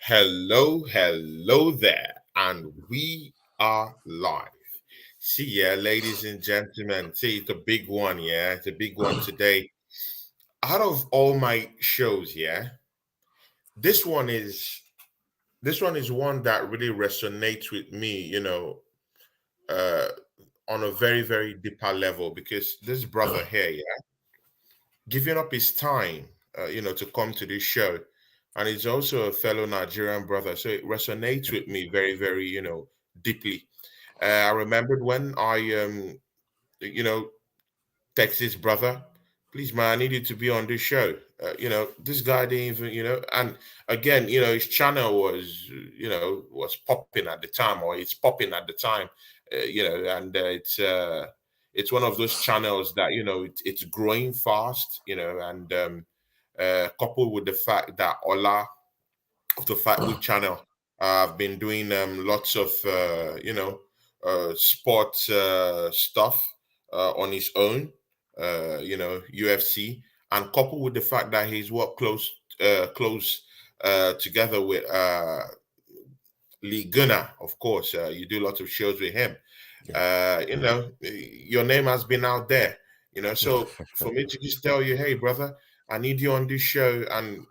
Hello there, and we are live. See, yeah, ladies and gentlemen, see, it's a big one, yeah, it's a big one today. Out of all my shows, yeah, this one is this one is one that really resonates with me, uh, on a very, very deeper level because this brother here, yeah, giving up his time, to come to this show. And he's also a fellow Nigerian brother. So it resonates with me very, very, deeply. I remembered when I, you know, text his brother, please, man, I need you to be on this show. This guy didn't even, and again, his channel was, was popping at the time, or it's popping at the time, and it's one of those channels that it's growing fast, and coupled with the fact that Ola of the Fat Week channel. I've been doing lots of sports stuff on his own, UFC, and coupled with the fact that he's worked close together with Lee Gunnar, of course. You do lots of shows with him. Yeah. Your name has been out there. So for me to just tell you, hey, brother, I need you on this show, and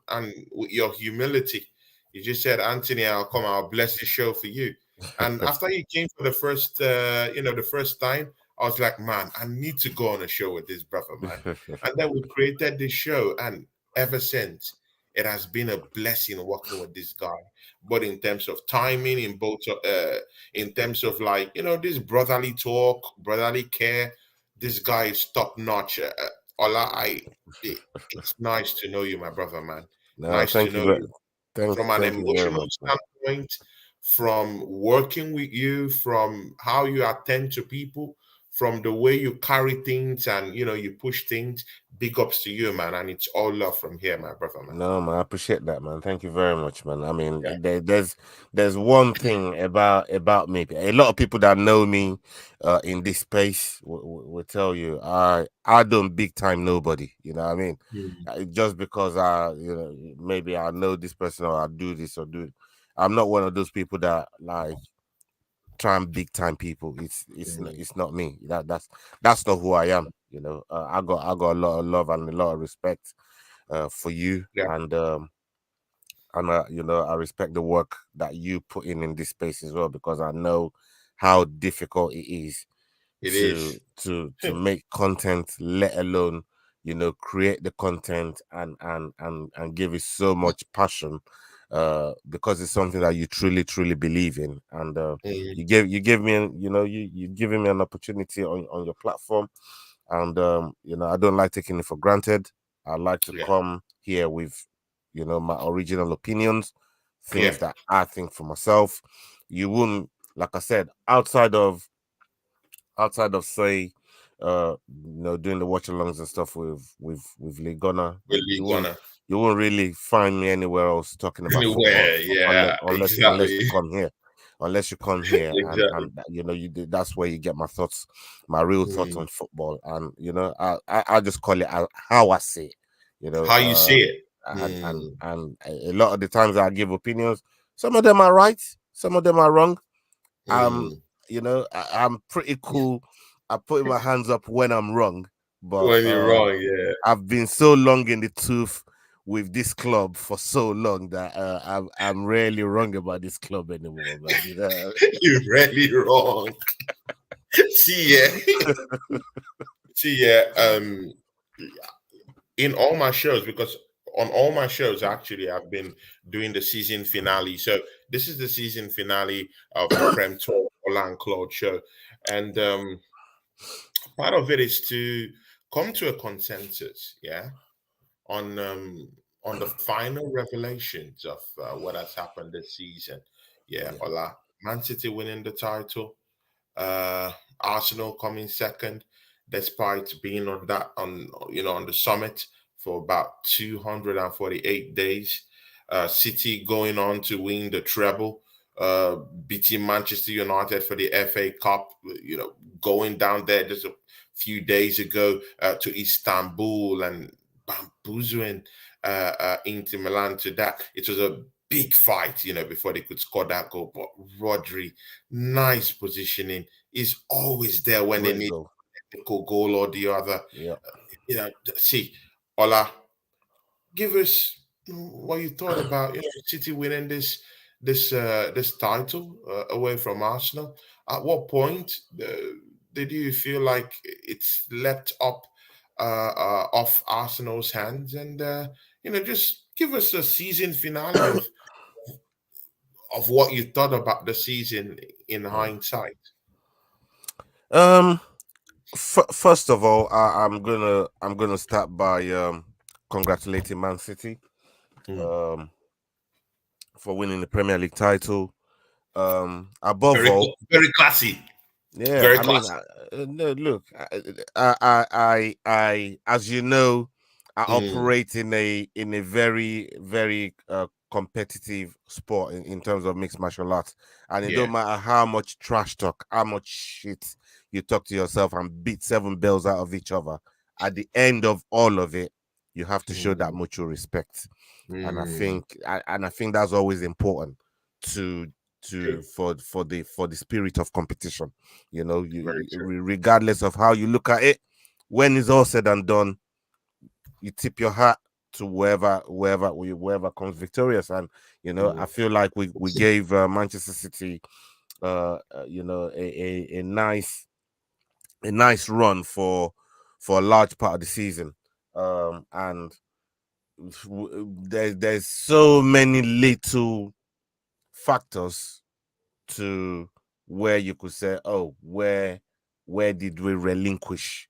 with your humility, you just said, Anthony, I'll bless this show for you. And after you came for the first, the first time, I was like, man, I need to go on a show with this brother, man. And then we created this show, and ever since, it has been a blessing working with this guy. But in terms of timing, in terms of like this brotherly talk, brotherly care, this guy is top notch. Ola, it's nice to know you, my brother, man. No, Nice to thank you know very, you from an thank you very emotional much, man. standpoint, from working with you, from how you attend to people, from the way you carry things and you push things. Big ups to you, man, and it's all love from here, my brother, man. No, man, I appreciate that, man. Thank you very much, man. I Yeah. mean, there's one thing about me. A lot of people that know me, in this space will tell you I don't big time nobody. You know what I mean? Mm, Just because maybe I know this person or I do this or do it. I'm not one of those people that like try and big time people. mm, It's not me. That's not who I am. I got a lot of love and a lot of respect for you, yeah, and I respect the work that you put in this space as well, because I know how difficult it is it to is. make content, let alone create the content and give it so much passion, because it's something that you truly believe in. And Mm, you give me you giving me an opportunity on your platform. And I don't like taking it for granted. I like to yeah, come here with my original opinions, yeah, things that I think for myself. You wouldn't, like I said, outside of say doing the watch alongs and stuff with Ligona, really gonna you won't really find me anywhere else talking about football, anywhere. Yeah, unless exactly, you come here. Unless you come here, exactly. and that's where you get my thoughts, my real thoughts Mm. on football. And I just call it how I see it. you know How you uh see it? Mm, and a lot of the times I give opinions. Some of them are right, some of them are wrong. um mm. I'm pretty cool. I put my hands up when I'm wrong, but When you're wrong, yeah, I've been so long in the tooth with this club for so long that I'm rarely wrong about this club anymore, man. you're really wrong. See, yeah, see, yeah. In all my shows, because on all my shows, actually, I've been doing the season finale. So this is the season finale of the Prem Talk Orlando Claude show, and part of it is to come to a consensus, yeah, on um on the final revelations of what has happened this season. Yeah, Yeah, Ola, Man City winning the title, uh Arsenal coming second, despite being on the summit for about 248 days. City going on to win the treble, beating Manchester United for the FA Cup, going down there just a few days ago to Istanbul and bamboozling Inter Milan to that. It was a big fight, before they could score that goal. But Rodri, nice positioning, is always there when they Great need goal. a goal or the other. Yeah. See, Ola, give us what you thought about City winning this title away from Arsenal. At what point did you feel like it's leapt up off Arsenal's hands? And just give us a season finale of what you thought about the season in Mm. hindsight. Um. First of all, I'm gonna start by congratulating Man City Mm. um for winning the Premier League title. Above Very, all, very classy. yeah, Very I mean, classy. no, look, as you know, I Mm. operate in a very, very competitive sport in terms of mixed martial arts, and it Yeah. don't matter how much trash talk, how much shit you talk to yourself and beat seven bells out of each other. At the end of all of it, you have to show that Mm. mutual respect, and Mm. I think that's always important to True. for the spirit of competition. You know, Very true. regardless of how you look at it, when it's all said and done, you tip your hat to whoever comes victorious. And I Mm. feel like we gave Manchester City a nice run for a large part of the season. And there's so many little factors to where you could say, oh, where did we relinquish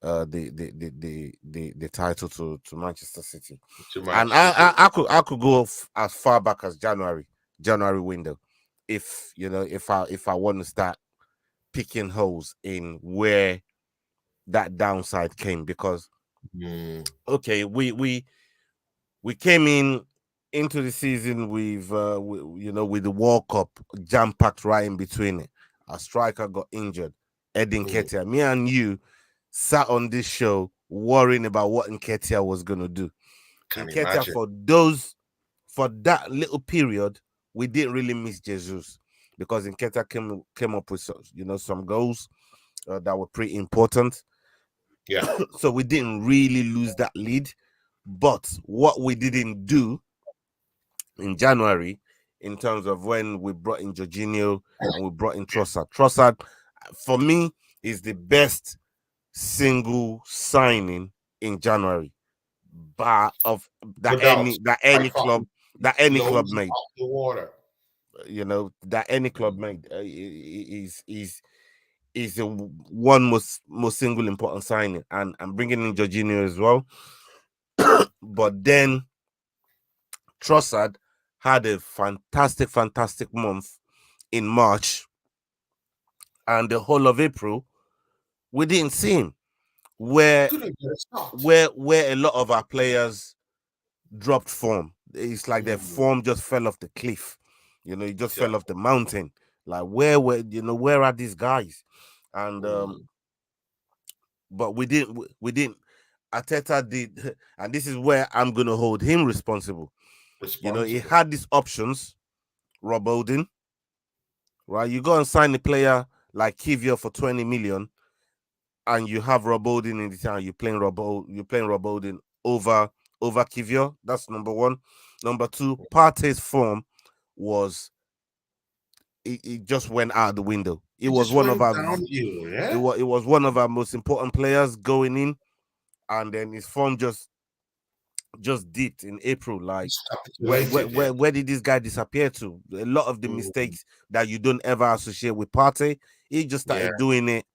the title to Manchester City? To And Manchester City. I could go as far back as January window, if if I want to start picking holes in where that downside came. Because Mm. okay, we came into the season with with the World Cup jam packed right in between it. Our striker got injured, Edin Mm. Ketia. Me and you sat on this show worrying about what Nketiah was gonna do. Can Nketiah, imagine. for that little period, we didn't really miss Jesus, because Nketiah came up with some goals that were pretty important. Yeah. So we didn't really lose that lead. But what we didn't do in January, in terms of when we brought in Jorginho and we brought in Trossard. Trossard, for me, is the best single signing in January, but of No doubt. that By any far. club Blows made. out the water. That any club made is the one most single important signing, and bringing in Jorginho as well. But then Trossard had a fantastic month in March, and the whole of April we didn't see him. Where Couldn't get a start. where a lot of our players dropped form. It's like their Mm. form just fell off the cliff. It just fell off Exactly. the mountain. Like where are these guys? And Mm. but we didn't. Ateta did, and this is where I'm gonna hold him responsible. He Responsible. had these options, Rob Holding, right? You go and sign a player like Kivior for 20 million, and you have Rob Holding in the town. You're playing Rob Holding over Kivior. That's number one. Number two, Partey's form was it just went out the window. It It was just one of went our downhill, it yeah? was one of our most important players going in, and then his form just dipped in April. Like, It's capitulated, yeah. where did this guy disappear to? A lot of the Mm. mistakes that you don't ever associate with Partey, he just Yeah, started doing it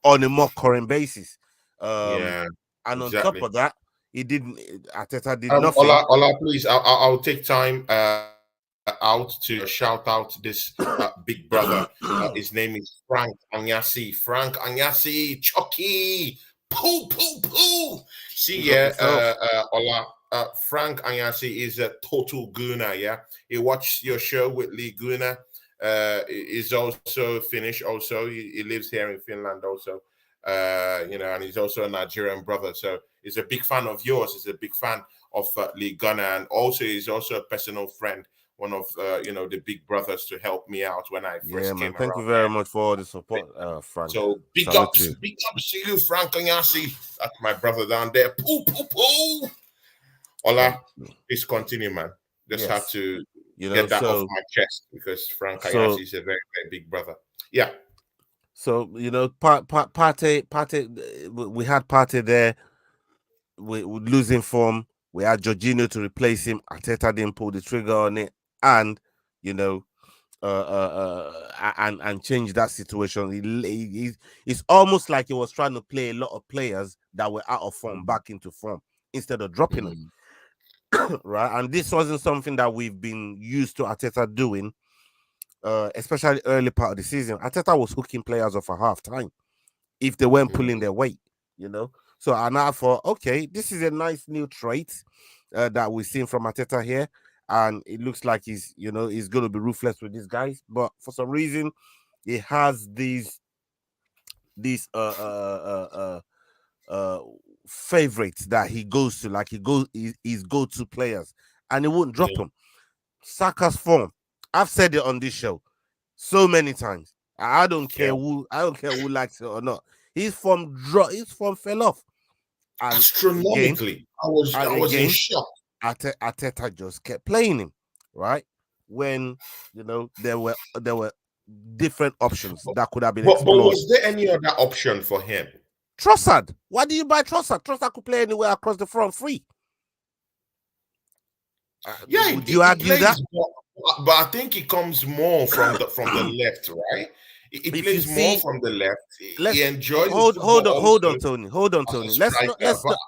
on a more current basis. Um, yeah, and on top exactly. of that, he didn't. Ateta did nothing. Ola, please, I'll take time out to shout out this big brother. His name is Frank Anyasi. Frank Anyasi, Chucky, poo, poo, poo. See, Big up yeah, yourself. Ola, Frank Anyasi is a total gooner. Yeah, he watched your show with Lee Gooner. He's also Finnish. Also, he lives here in Finland. Also, and he's also a Nigerian brother. So he's a big fan of yours. He's a big fan of Lee Gunner, and also he's also a personal friend the big brothers to help me out when I Yeah, first man. came Thank you around very there. much for all the support, Frank. So Salute to you. big ups to you, Frank Onyasi. That's my brother down there. Poo poo poo. Thank Ola, you. please continue, man. Just have Yes. to You know, get that off so my chest because Frank so Onyasi is a very, very big brother. Yeah. so you know, we had Partey there. We losing form. We had Jorginho to replace him. Arteta didn't pull the trigger on it, and you know, and change that situation. It's almost like he was trying to play a lot of players that were out of form Mm, back into form instead of dropping them, mm, right? And this wasn't something that we've been used to Arteta doing, especially early part of the season. Arteta was hooking players off a half time if they weren't mm. pulling their weight, you know. So I now thought, okay, this is a nice new trait that we've seen from Arteta here, and it looks like he's going to be ruthless with these guys. But for some reason, he has these favorites that he goes to, like his go-to players, and he won't drop Yeah. them. Saka's form, I've said it on this show so many times. Yeah. I don't care who likes it or not. His form fell off. And again, Astronomically, and I was in again, shock. Arteta just kept playing him, right? When there were different options But, that could have been but explored. was there any other option for him? Trossard, why do you buy Trossard? Trossard could play anywhere across the front free. Yeah, Would you he argue that? plays, but I think he comes more from the left, right? He If you plays more see, from the left. He let's enjoys the football hold also on, Tony, hold on, as a Tony. striker, Let's but not,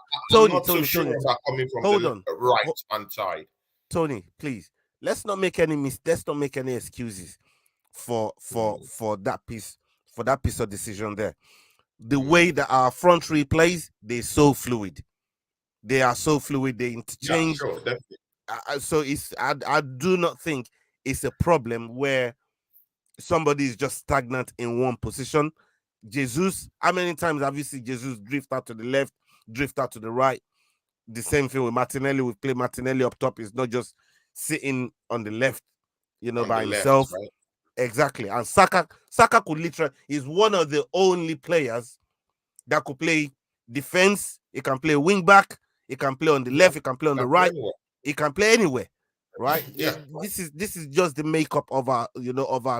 I'm not so sure Tony. about coming from Hold the on, right hand side. Tony, please. Let's not make any excuses Mm, for that piece of decision there. The way mm. that our front three plays, they're so fluid. They are so fluid. They Yeah, interchange. sure, definitely. So I do not think it's a problem where somebody is just stagnant in one position. Jesus, how many times have you seen Jesus drift out to the left, drift out to the right? The same thing with Martinelli. We play Martinelli up top. It's not just sitting on the left, On by the left, himself. right? Exactly. And Saka could literally is one of the only players that could play defense. He can play wing back. He can play on the Yeah, left. He can play on the can play right. anywhere. He can play anywhere. Right? Yeah. This is just the makeup of our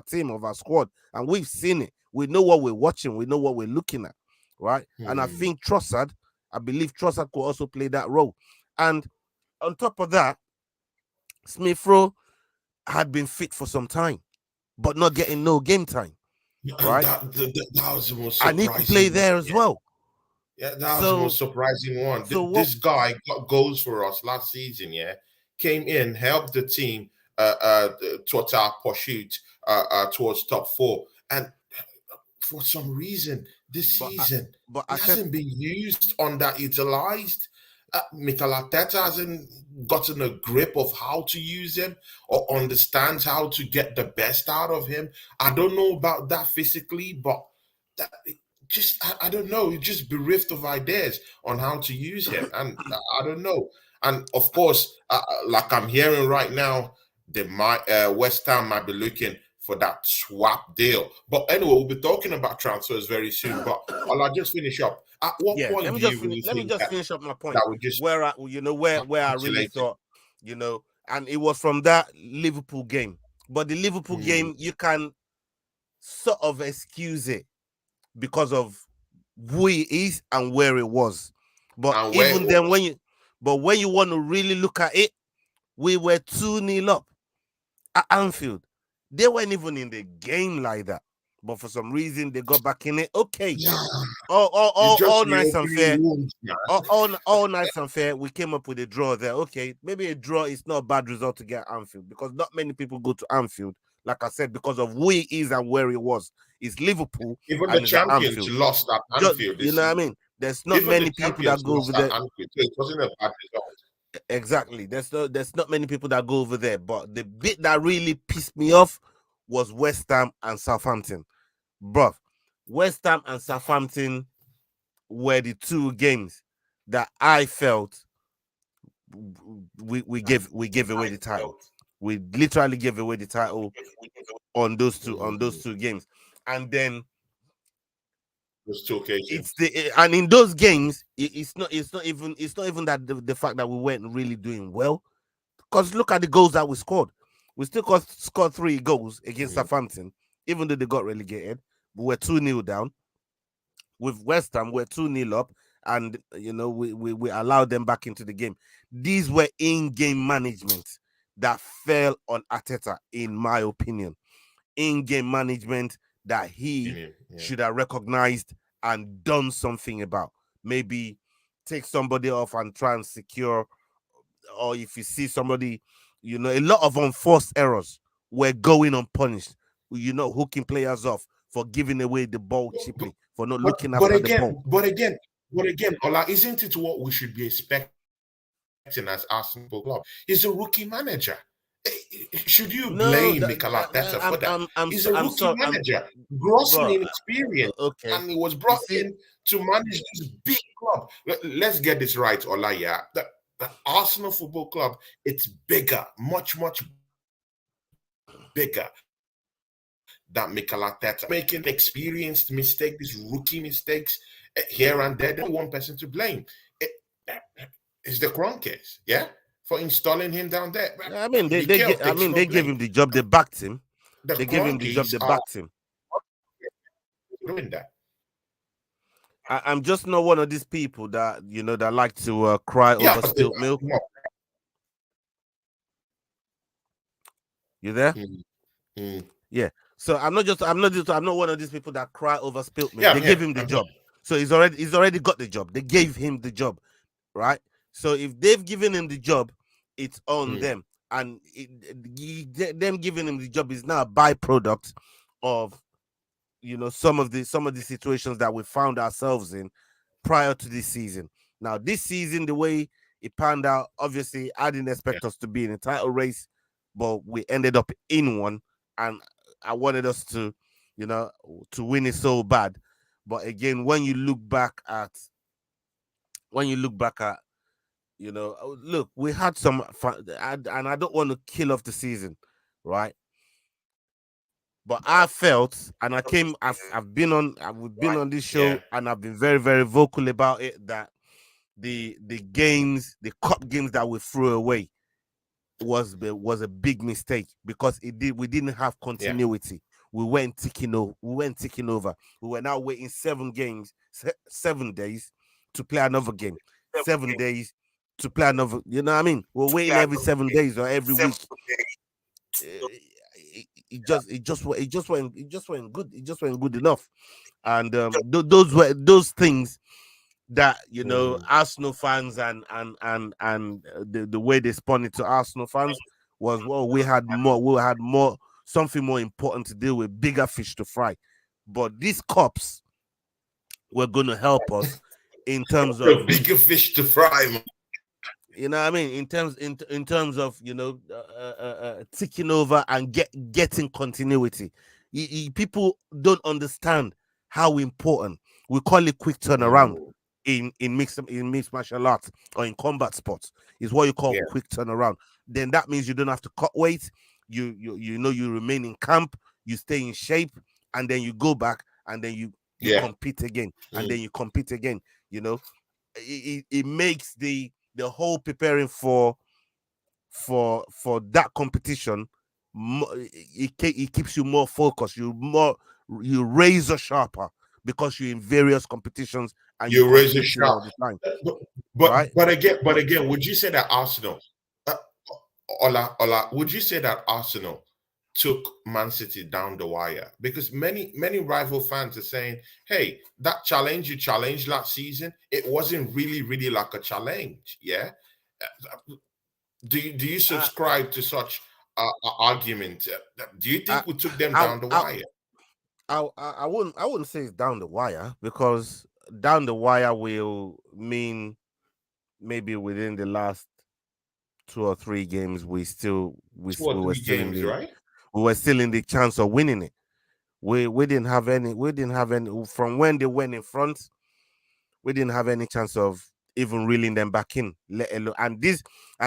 team, of our squad, and we've seen it. We know what we're watching. We know what we're looking at. Right? And I Hmm. think Trossard, I believe Trossard could also play that role. And on top of that, Smith Rowe had been fit for some time, but not getting no game time. And Right? that was the most And he could play surprising one. there as well. Yeah, that was the most So surprising one. so what This guy got goals for us last season. Yeah, came in, helped the team towards our pursuit towards top four, and for some reason this but I, season but he I said hasn't been used, underutilized. Mikel Arteta hasn't gotten a grip of how to use him or understands how to get the best out of him. I don't know about that physically, but that just I don't know. He's just bereft of ideas on how to use him, and I don't know. And of course, like I'm hearing right now, West Ham might be looking for that swap deal. But anyway, we'll be talking about transfers very soon. But I'll just finish up. At what yeah, point do you really let me think just finish up my point. that we just Where I really capitulated? thought, and it was from that Liverpool game. But the Liverpool Hmm. game, you can sort of excuse it because of who he is and where it was. But And where it even then, was. when you want to really look at it, we were 2-0 up at Anfield. They weren't even in the game like that. But for some reason, they got back in it. Okay. Yeah, you All just nice and fair. reopening wounds, man. All nice and fair. We came up with a draw there. Okay. Maybe a draw is not a bad result to get Anfield because not many people go to Anfield. Like I said, because of who he is and where he was. It's Liverpool Even the and it's at champions Anfield. lost at Just, Anfield you this know what I season. mean? There's not Even the many people that champions go over lost at there. Anfield, so it wasn't a bad result. Exactly. There's not many people that go over there. But the bit that really pissed me off was West Ham and Southampton. Bruv, West Ham and Southampton were the two games that I felt we gave away the title. We literally gave away the title on those Mhm. two games, and then Those two it's occasions. the and in those games, it's not even that the fact that we weren't really doing well. Because look at the goals that we scored. We still scored 3 goals against Mhm. Southampton, even though they got relegated. But we're 2-0 down. With West Ham, we're 2-0 up, and we allowed them back into the game. These were in-game management that fell on Arteta, in my opinion. In-game management that he Yeah. should have recognized and done something about. Maybe take somebody off and try and secure, or if you see somebody, a lot of unforced errors were going unpunished. Hooking players off for giving away the ball But, cheaply, for not but looking but after the again, ball. but again, but again, Ola, isn't it what we should be expecting as Arsenal Football Club? He's a rookie manager. Should you blame No, Mikel Arteta for that? He's a I'm rookie sorry, manager, grossly bro. inexperienced, Okay, and he was you brought see, in to manage this big club. Let's get this right, Ola. Yeah, the Arsenal Football Club, it's bigger, much, much bigger than Mikel Arteta. Making experienced mistake, these rookie mistakes here and there. There's only one person to blame. It, it's the Kroenkes, yeah, for installing him down there. I mean, Mikel takes no they blame. gave him the job. They backed him. The They gave him the Kroenkes job. They are backed him. doing that. I'm just not one of these people that that like to cry Yeah, over spilt milk. no. You there? Mm, mm. Yeah. So I'm not one of these people that cry over spilt milk. Yeah, They I'm here. gave him the I'm here. job. So he's already got the job. They gave him the job, right? So if they've given him the job, it's on Mm, them. And them giving him the job is now a byproduct of some of the situations that we found ourselves in prior to this season. Now, this season, the way it panned out, obviously, I didn't yeah, expect us to be in a title race, but we ended up in one, and I wanted us you know, to win it so bad. But again, when you look back at, look, we had some fun, and I don't want to kill off the season, right? But I felt, and we've been on this yeah, show, and I've been very, very vocal about it, that the cup games that we threw away was a big mistake, because we didn't have yeah. continuity. We weren't ticking over. We were now waiting 7 days to play another game. 7 days to play another. You know what I mean? We're waiting every 7 days or every week. It just went good. It just went good enough. And those were those things that Mm, Arsenal fans and the way they spun it to Arsenal fans was, well, we had more something more important to deal with, bigger fish to fry. But these cups were going to help us in terms the of, bigger fish to fry, man. what I mean, in terms of ticking over and getting continuity. People don't understand how important, we call it quick turnaround Mm, in mixed martial arts or in combat sports, is what you call yeah, quick turnaround. Then that means you don't have to cut weight. You remain in camp, you stay in shape, and then you go back, and then you yeah. compete again, and Mm. then you compete again. You know, it makes the whole preparing for that competition, it keeps you more focused, you razor sharper, because you're in various competitions and you're You raise a competing shot. all the time, But, right? but again, would you say that Arsenal, uh, Ola, would you say that Arsenal took Man City down the wire? Because many rival fans are saying, "Hey, that challenge you challenged last season, it wasn't really like a challenge." Yeah. Do you I subscribe to such argument? Do you I think we took them I down the I, wire? I wouldn't say it's down the wire, because down the wire will mean maybe within the last 2 or 3 games Two or we were three still in games, the right? chance of winning it. We didn't have any from when they went in front. We didn't have any chance of even reeling them back in, let alone. And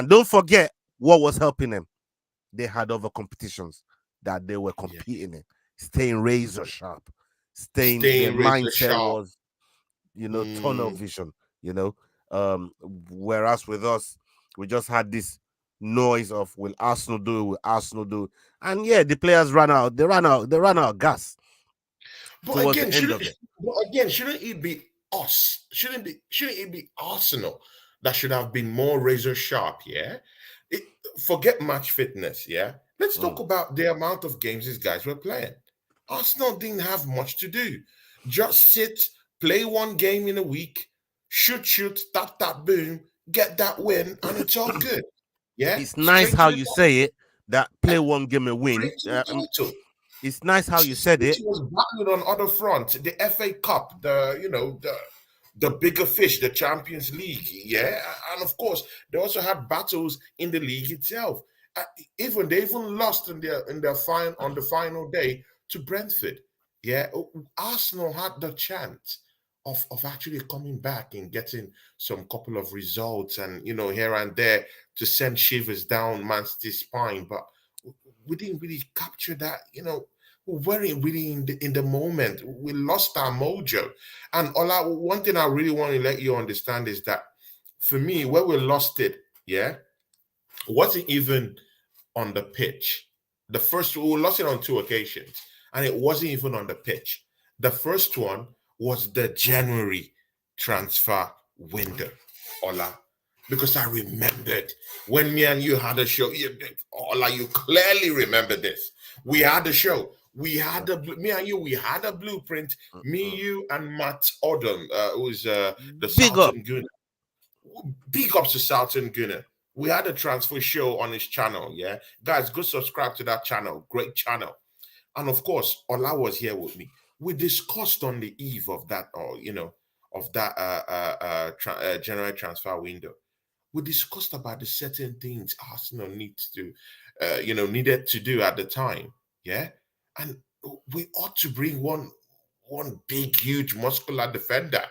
don't forget what was helping them. they had other competitions that they were Yeah. competing in, staying razor sharp, staying their Staying razor mindset sharp. was, tunnel Mm. vision, you know. Whereas with us, we just had this noise of will Arsenal do it, will Arsenal do it? And yeah, the players ran out of gas But towards the again, end of it. shouldn't it be us? Shouldn't it be Arsenal that should have been more razor sharp? Yeah. It, Forget match fitness. Yeah. Let's talk Mm, about the amount of games these guys were playing. Arsenal didn't have much to do. Just sit, play one game in a week, shoot, tap, tap, boom, get that win, and it's all good. Yeah. it's nice Straight to how the you top. say it, that play one game and win. Straight to the title. It's nice how you said it. City was battling on other fronts. The FA Cup, the bigger fish, the Champions League, yeah, and of course they also had battles in the league itself. Uh, Even they even lost in their final on the final day to Brentford. Yeah, Arsenal had the chance of actually coming back and getting some couple of results and here and there to send shivers down Man City's spine, but we didn't really capture that. We weren't really in the moment. We lost our mojo. And one thing I really want to let you understand is that for me, where we lost it, yeah, wasn't even on the pitch. The first we lost it on two occasions, and it wasn't even on the pitch. The first one was the January transfer window, Ola, because I remembered when me and you had a show. Ola, you clearly remember this. We had a show. We had me and you. We had a blueprint. Me, Mm. you, and Matt Odom, who's the Big up. Southern Gunner. Big ups to Southern Gunner. We had a transfer show on his channel. Yeah, guys, go subscribe to that channel. Great channel. And of course, Ola was here with me. We discussed on the eve of that, or of that January transfer window. We discussed about the certain things Arsenal needed to do at the time. Yeah, and we ought to bring one big, huge, muscular defender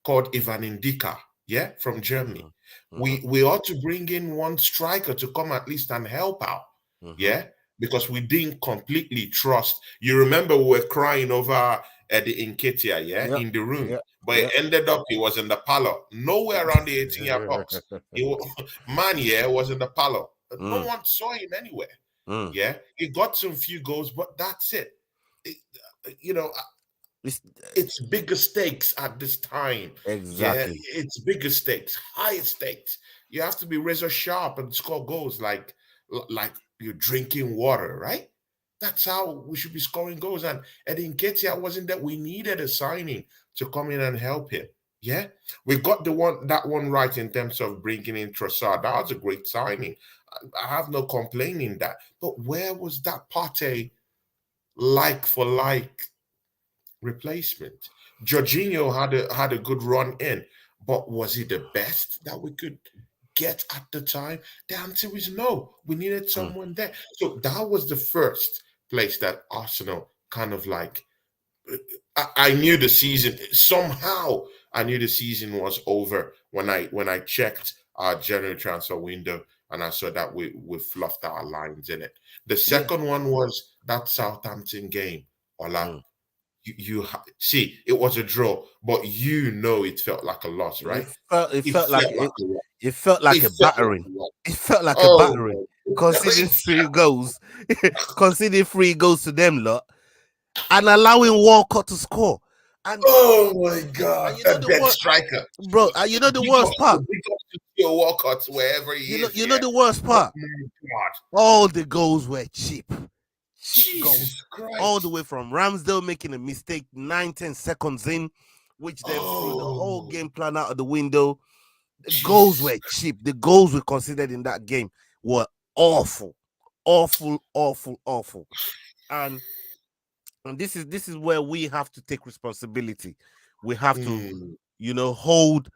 called Ivan Indika. Yeah, from Germany. Mhm, mhm, We ought to bring in one striker to come at least and help out. mhm. Yeah, because we didn't completely trust. You remember we were crying over Eddie Nketiah, yeah, Yep, in the room, yep, but it yep. ended up he was in the parlor, nowhere around the 18-yard box. Man, yeah, was in the parlor. No Mm, one saw him anywhere. mm. Yeah, he got some few goals, but that's it. It- you know, It's it's bigger stakes at this time. Yeah, exactly. it's bigger stakes, higher stakes. You have to be razor sharp and score goals like you're drinking water, right? That's how we should be scoring goals. And Eddie Nketiah wasn't that we needed a signing to come in and help him. Yeah, we got that one right in terms of bringing in Trossard. That was a great signing. I have no complaining that. But where was that Partey like for like replacement? Jorginho had a good run in, but was he the best that we could get at the time? The answer is no. We needed Mm. someone there. So that was the first place that Arsenal kind of like I knew the season somehow. I knew the season was over when I checked our January transfer window and I saw that we fluffed our lines in it. The Yeah. second one was that Southampton game. Ola, Mm. see, it was a draw, but it felt like a loss, It right? felt it It felt like felt like it a loss. it felt like It a felt like battering. a loss. It felt like a Oh battering. my Conceding God. three goals, conceding three goals to them lot, and allowing Walcott to score. And Oh my and God. you A know the dead worst, striker. bro. And you know the Big worst ups part. to big ups to Theo Walcott wherever he is, You know yeah. the worst But part. my God. All the goals were cheap, cheap goals, Jesus all the Christ. way from Ramsdale making a mistake 9-10 seconds in, which then threw the whole Oh, game plan out of the window. The goals Jesus. were cheap. The goals we considered in that game were awful, awful, awful, awful. And this is where we have to take responsibility. We have to, Mm. hold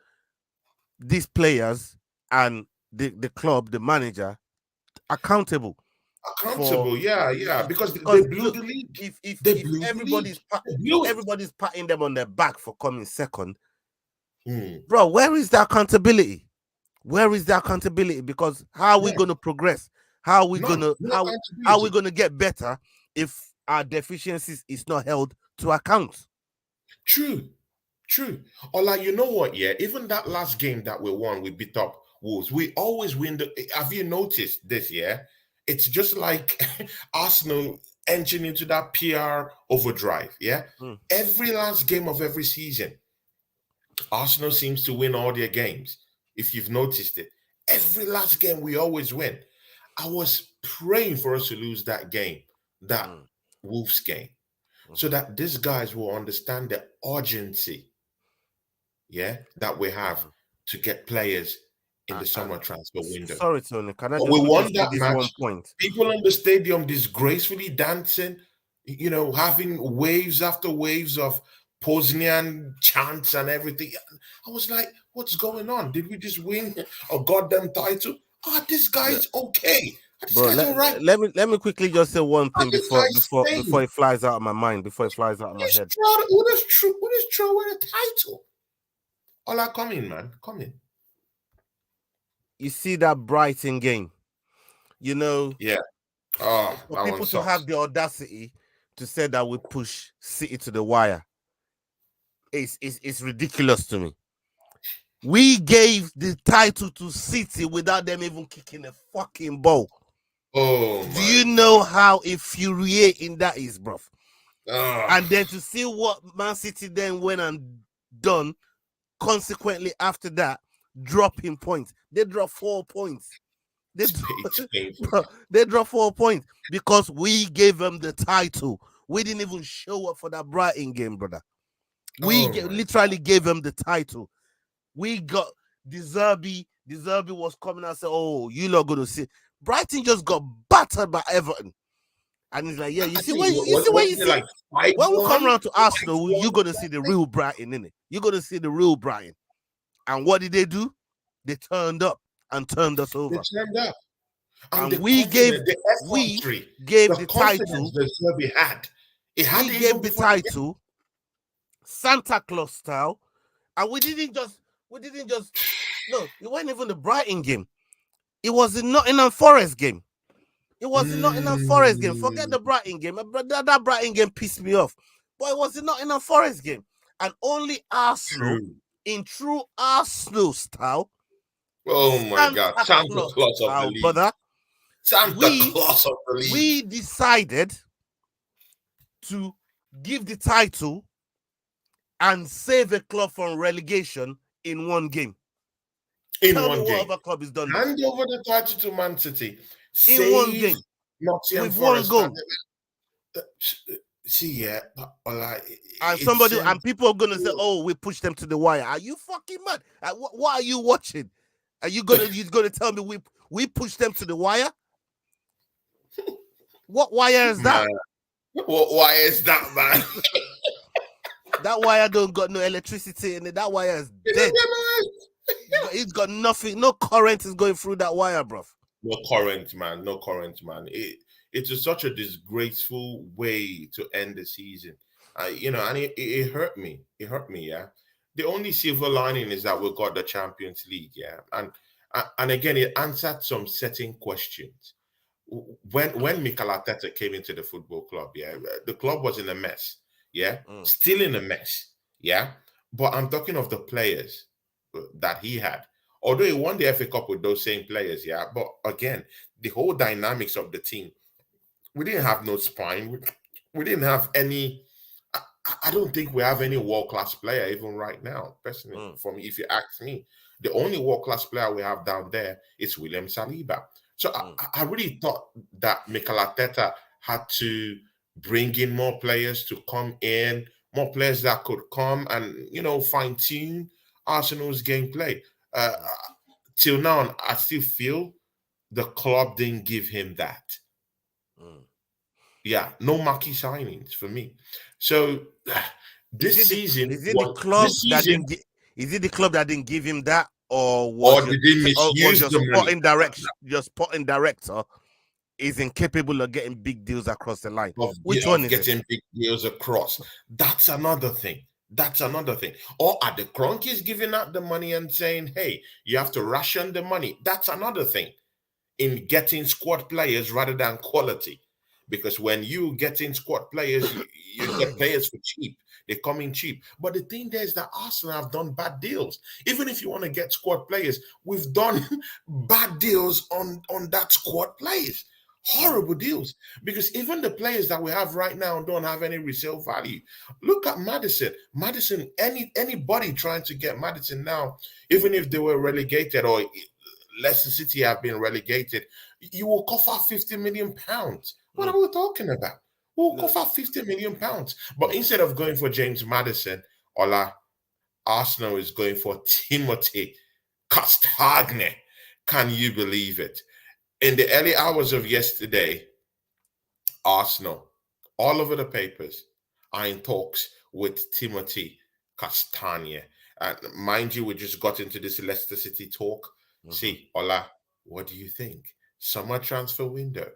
these players and the club, the manager, accountable for Accountable, yeah, yeah. Because they because blew look, the league. if if They if blew the league. They if blew it. everybody's patting them on their back for coming second, Mm. bro, where is the accountability? Where is the accountability? Because how are we Yeah. going to progress? How are we None. gonna No how are we accountability. gonna get better if our deficiencies is not held to account? True. True. Or like, you know what? Yeah, even that last game that we won, we beat up Wolves. We always win. Have you noticed this? Yeah, it's just like Arsenal entering into that PR overdrive. Yeah, Mm, every last game of every season, Arsenal seems to win all their games. If you've noticed it, mm, every last game we always win. I was praying for us to lose that game, that mm, Wolves game, so mhm, that these guys will understand the urgency, yeah, that we have mhm. to get players in the And summer transfer window. sorry, Tony, can I But just we quickly won say that this one match. point? People in the stadium disgracefully dancing, having waves after waves of Poznian chants and everything. I was like, what's going on? Did we just win a goddamn title? This Yeah. guy's okay. This Bro, guy's all right. let me quickly just say one thing This before guy's before before staying. it flies out of my mind, before it flies out of my head. Who is throwing a title? Ola, come in, man. Come in. You see that Brighton game, you know, Yeah. Oh, for that one people to sucks. have the audacity to say that we push City to the wire, it's ridiculous to me. We gave the title to City without them even kicking a fucking ball. Oh Do my you know God. how infuriating that is, bro? Ah, And then to see what Man City then went and done consequently after that, dropping points. They drop 4 points. They it's painful. bro, they drop 4 points because we gave them the title. We didn't even show up for that Brighton game, brother. Oh my Literally gave them the title. We got Deserby. Deserby was coming and said, "Oh, you not gonna see." Brighton just got battered by Everton, and he's like, "Yeah, you I see think when you see when what you is it see like five when we come one? around to Five Arsenal, you're one gonna see the real Brighton in it. You're gonna see the real Brighton." And what did they do? They turned up and turned us they over. turned up. And And the confidence, the we effrontery, gave the the confidence title, that Zerbi had. It had we it even gave the before the game. title Santa Claus style, and we didn't just no, it wasn't even the Brighton game. It was the Nottingham Forest game. It was the Nottingham Forest game. Forget Mm, the Brighton game. That Brighton game pissed me off. But it was the Nottingham Forest game. And only Arsenal, true. in true Arsenal style, Oh my God. Santa Santa Claus Claus of the style, league. brother, Santa we Claus of the league. we decided to give the title and save a club from relegation in one game. In Tell me one what game. other club has done that. Hand over the title to Man City. In one Save game Nottingham with one Forest. goal. See, yeah, but like And it somebody seems and people are gonna say, "Oh, we pushed them to the wire." Are you fucking mad? What are you watching? Are you gonna tell me we pushed them to the wire? What wire is that? man. Why is that, man? That wire don't got no electricity in it. That wire is dead. It's got nothing. No current is going through that wire, bro. No current, man. No current, man. It is such a disgraceful way to end the season. And it hurt me. It hurt me. Yeah. The only silver lining is that we got the Champions League. Yeah, and again, it answered some certain questions. When Mikel Arteta came into the football club, yeah, the club was in a mess. Yeah, Mm, still in a mess. Yeah, but I'm talking of the players that he had. Although he won the FA Cup with those same players, yeah. But again, the whole dynamics of the team, we didn't have no spine. We didn't have any. I don't think we have any world class player even right now. Personally, mm, for me, if you ask me, the only world class player we have down there is William Saliba. So mm, I really thought that Mikel Arteta had to bring in more players to come in, more players that could come and fine tune Arsenal's gameplay. mm, Till now, I still feel the club didn't give him that. mm. Yeah, no marquee signings for me. So Is it the club this that season, didn't gi- is it the club that didn't give him that, or or did they misuse your the money? sporting director is incapable of getting big deals across the line? of Which one of is it? getting big deals across. That's another thing. That's another thing. Or are the Cronkies giving out the money and saying, "Hey, you have to ration the money"? That's another thing. in getting squad players rather than quality. Because when you get in squad players, you get players for cheap. They come in cheap. But the thing there is that Arsenal have done bad deals. Even if you want to get squad players, we've done bad deals on that squad players. Horrible deals. Because even the players that we have right now don't have any resale value. Look at Madison. Madison, anybody trying to get Madison now, even if they were relegated or Leicester City have been relegated, you will cough out 50 million pounds. What Mm. are we talking about? We'll No. cough out 50 million pounds. But instead of going for James Madison, Ola, Arsenal is going for Timothy Castagne. Can you believe it? In the early hours of yesterday, Arsenal, all over the papers, are in talks with Timothy Castagne. And mind you, we just got into this Leicester City talk. Mhm. See, Ola, what do you think? Summer transfer window.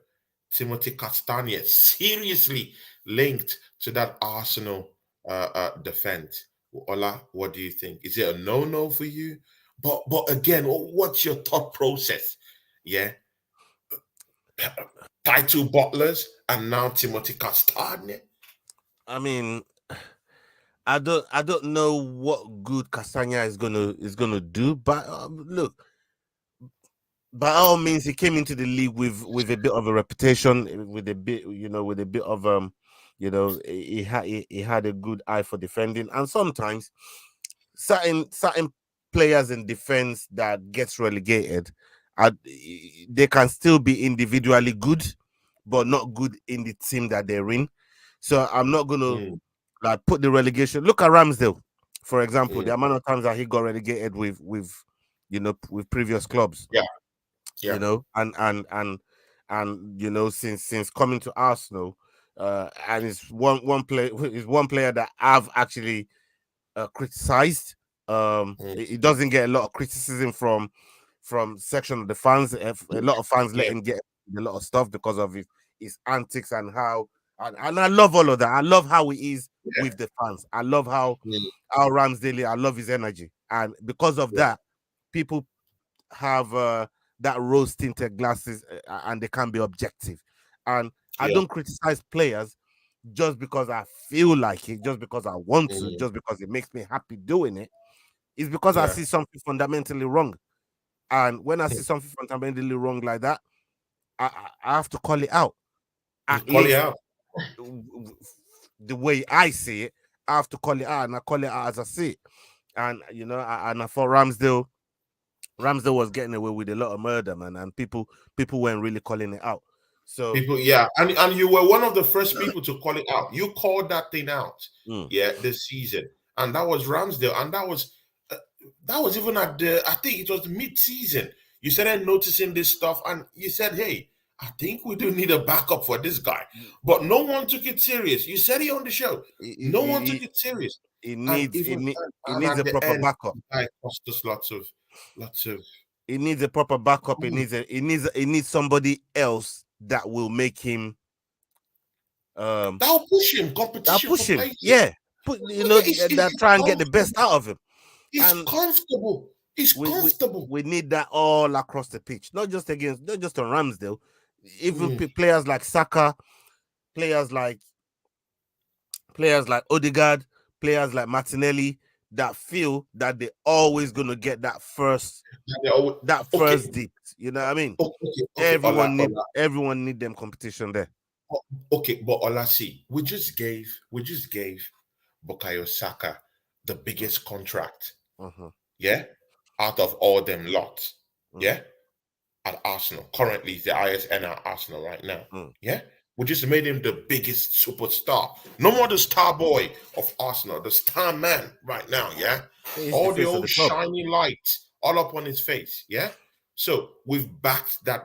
Timothy Castagne seriously linked to that Arsenal defense. Ola, what do you think? Is it a no-no for you? But again, what's your thought process? Yeah, title butlers and now Timothy Castagne. I mean, I don't know what good Castagna is gonna do, but look, by all means, he came into the league with a bit of a reputation, with a bit, with a bit of he had a good eye for defending, and sometimes certain players in defense that gets relegated, are, they can still be individually good, but not good in the team that they're in. So I'm not gonna Mm, like put the relegation. Look at Ramsdale, for example, the mm. amount of times that he got relegated with previous clubs, Yeah, yeah. and since coming to Arsenal, and it's one player that I've actually criticized. Mm, He doesn't get a lot of criticism from section of the fans. A lot of fans let yeah, him get a lot of stuff because of his antics and how, and I love all of that. I love how he is yeah, with the fans. I love mm, how Ramsdale. I love his energy, and because of yeah, that, people have that rose tinted glasses, and they can be objective. And I yeah, don't criticize players just because I feel like it, just because I want to, mm, just because it makes me happy doing it. It's because I yeah. see something fundamentally wrong. And when I see something fundamentally wrong like that, I have to call it out. You At call it least out. the way I see it, I have to call it out, and I call it out as I see it. And and I thought Ramsdale was getting away with a lot of murder, man, and people weren't really calling it out. So People, yeah, and you were one of the first people to call it out. You called that thing out, mm, yeah, this season, and that was Ramsdale, and that was even at the, I think it was mid-season. You started noticing this stuff, and you said, "Hey, I think we do need a backup for this guy," but no one took it serious. You said it on the show. No one took it, it serious, it and needs it, even need, it and needs at a the proper end, backup. the guy cost us lots of. It needs a proper backup. It needs somebody else that will make him um That'll push him that competition for push him. places. Yeah. Put Yeah, that try and get the best out of him. it's And comfortable. It's we we comfortable. we need that all across the pitch, not just on Ramsdale, even Mm, players like Saka, players like Odegaard, players like Martinelli, that feel that they're always gonna get and they always- that okay, first dip. You know what I mean? okay. Everyone need them competition there. Okay, but Ola, see, we just gave Bukayo Saka the Mm, biggest contract, mhm, yeah, out of all them lots, mm, yeah, at Arsenal. Currently, he's the ISN at Arsenal right now. mm. Yeah. We just made him the biggest superstar. No more the star boy of Arsenal, the star man right now. Yeah. He's the All the face of old the club. shiny lights all up on his face. Yeah. So we've backed that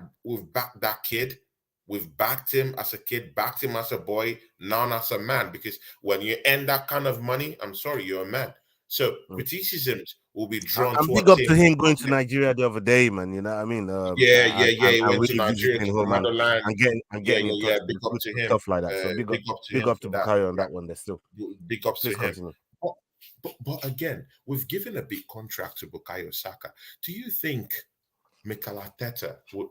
kid. We've backed him as a kid, backed him as a boy, now as a man. Because when you earn that kind of money, I'm sorry, you're a man. So Mm. criticisms will be drawn And big towards up to him. him going to Nigeria the other day, man. You know what I mean? Yeah, yeah, yeah. He And went to really Nigeria visiting to the home, motherland. and Yeah, getting yeah, in touch yeah. with Big the up youth to and him. stuff like that. So Big up to big him up for to that. Bukayo on Yeah, that one. There still. big ups to Please him. continue. But, but again, we've given a big contract to Bukayo Saka. Do you think Mikel Arteta would?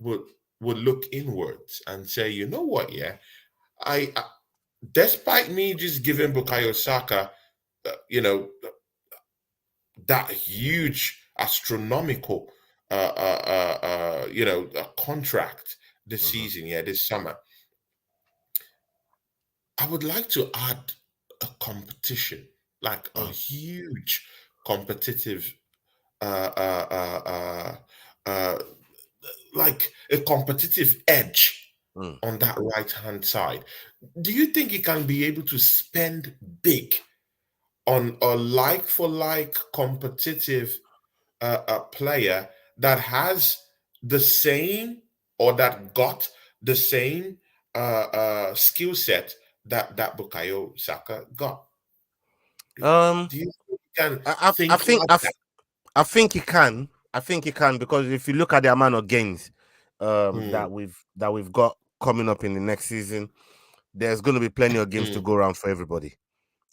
would would look inwards and say, you know what, yeah, I despite me just giving Bukayo Saka, that huge astronomical, contract this Mhm. season, yeah, this summer, I would like to add a competition, like a Mm. huge competitive, uh, uh, uh, uh, uh, like a competitive edge Mm. on that right hand side. Do you think he can be able to spend big on a like for like competitive player that has the same or that got the same skill set that Bukayo Saka got? Um, Do you think you can I think think like that? I think he can. I think he can because if you look at the amount of gains Mm, that we've got coming up in the next season, there's going to be plenty of games to mm, go around for everybody,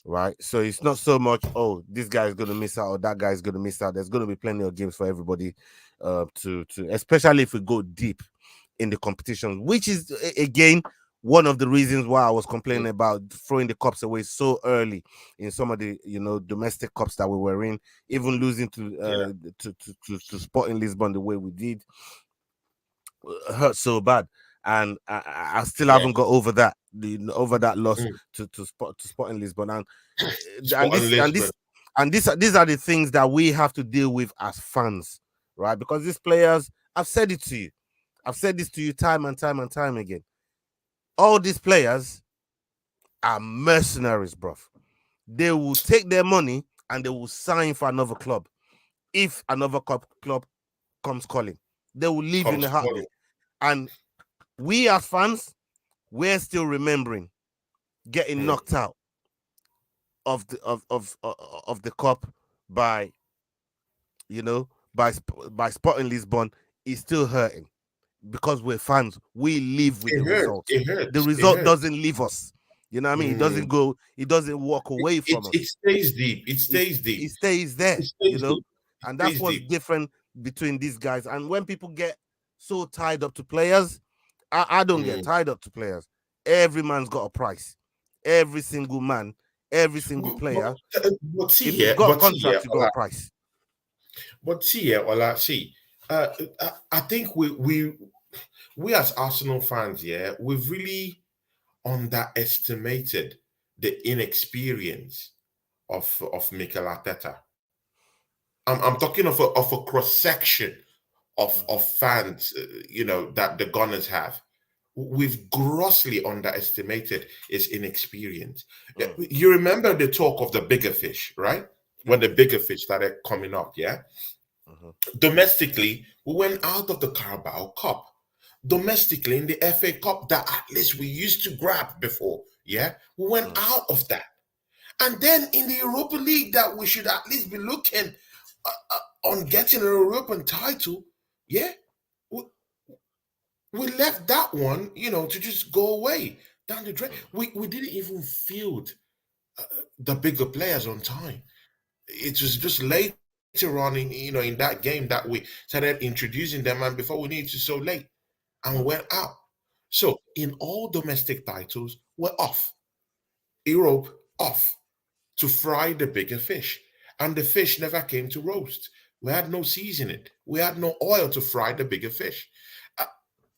right? So it's not so much, oh, this guy is going to miss out or that guy is going to miss out. There's going to be plenty of games for everybody, to especially if we go deep in the competition, which is again one of the reasons why I was mm. complaining about throwing the cups away so early in some of the domestic cups that we were in, even losing Yeah, to Sporting Lisbon the way we did, hurt so bad, and I still yeah. haven't got over that loss Mm. to Sporting Lisbon, and Spot on this and this Lisbon. and this these are the things that we have to deal with as fans, right? Because these players, I've said it to you, I've said this to you time and time and time again. All these players are mercenaries, bruv. They will take their money and they will sign for another club if another club comes calling. They will leave in Comes a calling. heartbeat. And we as fans, we're still remembering getting Mm. knocked out of the cup by by Sporting Lisbon is still hurting because we're fans. We live with the It hurts. result. It The hurts. It result hurts. doesn't leave us. You know what I mean? It doesn't Mm. go. It doesn't walk It, away it from it us. stays deep. It It stays deep. it stays there. It stays deep. It And that's stays what's deep. different between these guys. And when people get so tied up to players, I don't get Mm. tied up to players. Every man's got a price. Every single man, every single But, player. but see If you've here, got a contract, you got a Ola, price. but see here, Ola, see, I think we as Arsenal fans, yeah, we've really underestimated the inexperience of Mikel Arteta. I'm talking of a cross section of Mhm, fans, that the Gunners have. We've grossly underestimated his inexperience. mm, You remember the talk of the bigger fish, right? yeah. When the bigger fish started coming up, yeah? Mhm, Domestically, we went out of the Carabao Cup. Domestically, in the FA Cup that at least we used to grab before, yeah? We went mm, out of that. And then in the Europa League, that we should at least be looking on getting an European title, yeah? We, we left that one, to just go away down the drain. mm, We didn't even field the bigger players on time. It was just later on in that game that we started introducing them, and before we knew it was so late, and we went mm, out. So in all domestic titles, we're off. Europe off to fry the bigger fish. And the fish never came to roast. We had no seasoning. We had no oil to fry the bigger fish. Uh,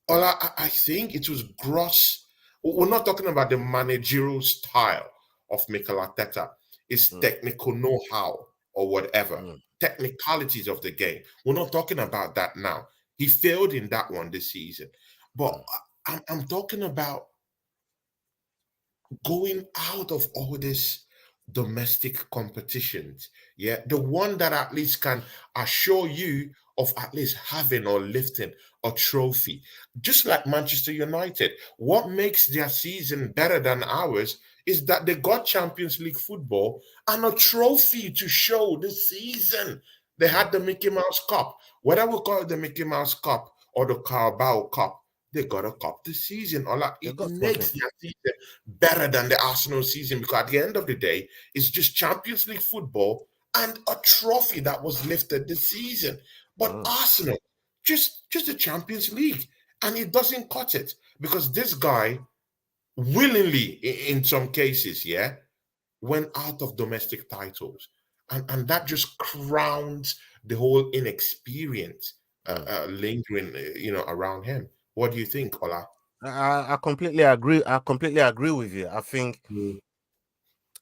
All I think it was gross. We're not talking about the managerial style of Mikel Arteta, his mm, technical know-how or whatever, mm, technicalities of the game. We're not talking about that now. He failed in that one this season. But mm, I'm talking about going out of all these domestic competitions, yeah, the one that at least can assure you of at least having or lifting a trophy. Just like Manchester United, what makes their season better than ours is that they got Champions League football and a trophy to show this season. They mm. had the Mickey Mouse Cup, whether we call it the Mickey Mouse Cup or the Carabao Cup. They got a cup this season. Or like They it got makes something. their season better than the Arsenal season because at the end of the day, it's just Champions League football and a trophy that was lifted this season. But Mm, Arsenal, just the Champions League. and it doesn't cut it because this guy willingly, in some cases, yeah, went out of domestic titles, and that just crowns the whole inexperience Mm. lingering, around him. What do you think, Ola? I completely agree. I completely agree with you. I think Mm.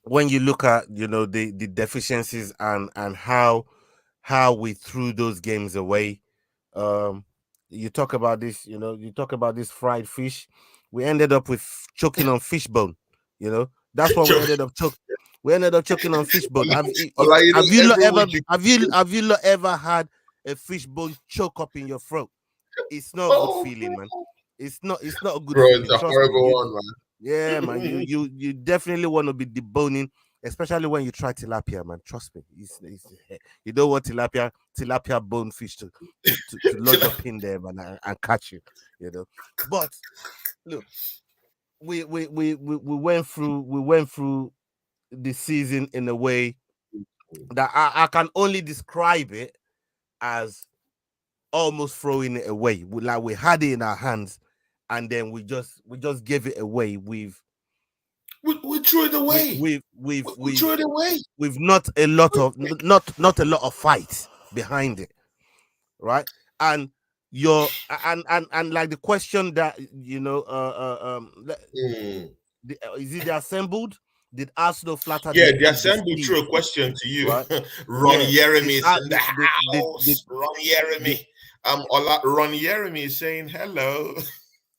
when you look at the deficiencies and how we threw those games away, um you talk about this, you talk about this fried fish. We ended up with choking on fish bone. That's what we Joke. ended up choking. We ended up choking on fish bone. Ola, Have you lot every ever week you. had a fish bone choke up in your throat? It's not a good Oh, feeling, man. It's not a good bro, it's feeling. a Trust me. horrible one, Yeah, man. You man. you you definitely want to be deboning, especially when you try tilapia, man. Trust me. You don't want tilapia bone fish to lodge up in there, man, and catch you. But look, we went through the season in a way that I can only describe it as almost throwing it away. Like we had it in our hands, and then we just gave it away We threw it with away. with with We threw with it away. with not a lot of not a lot of fight behind it, right? And and like the question that Mm. is it the assembled? Did Arsenal flatter Yeah, the to assembly deceive? threw a question to you. Right? Ron Yeah. Jeremy Did is uh, in the did house. Ron Jeremy. Ron Jeremy is saying hello.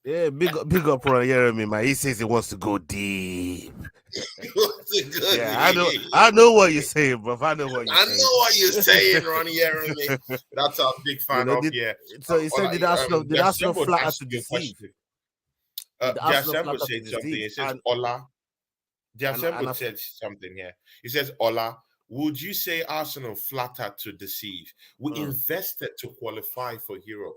yeah, big up Ron Jeremy, man. He says he wants to go deep. What's it good? Yeah, I know what you're saying, bro. I know what you're I saying. know what you're saying, Ron Jeremy. That's our big you fan know, of, did yeah. so he said, Ola, did Arsenal Jasembo flatter asked to you a deceive? question. Did Arsenal Jasembo flatter to said something. deceive? He says, And Ola, and Jasembo I said something here. He says, Ola, would you say Arsenal flattered to deceive? We mm, invested to qualify for Europe.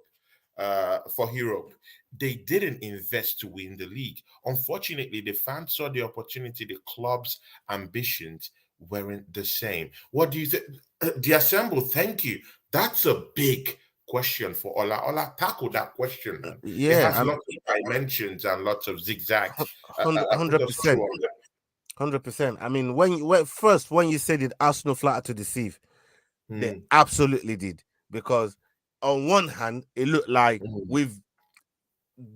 For Europe, they didn't invest to win the league. Unfortunately, the fans saw the opportunity. The club's ambitions weren't the same. What do you think? The Assemble, thank you. That's a big question for Ola. Ola, tackle that question, man. It yeah, has lots of dimensions and lots of zigzags. Put hundred us through percent, on that. 100%. I mean, when you said it, Arsenal flattered to deceive, they Mm, absolutely did, because on one hand, it looked like mm, we've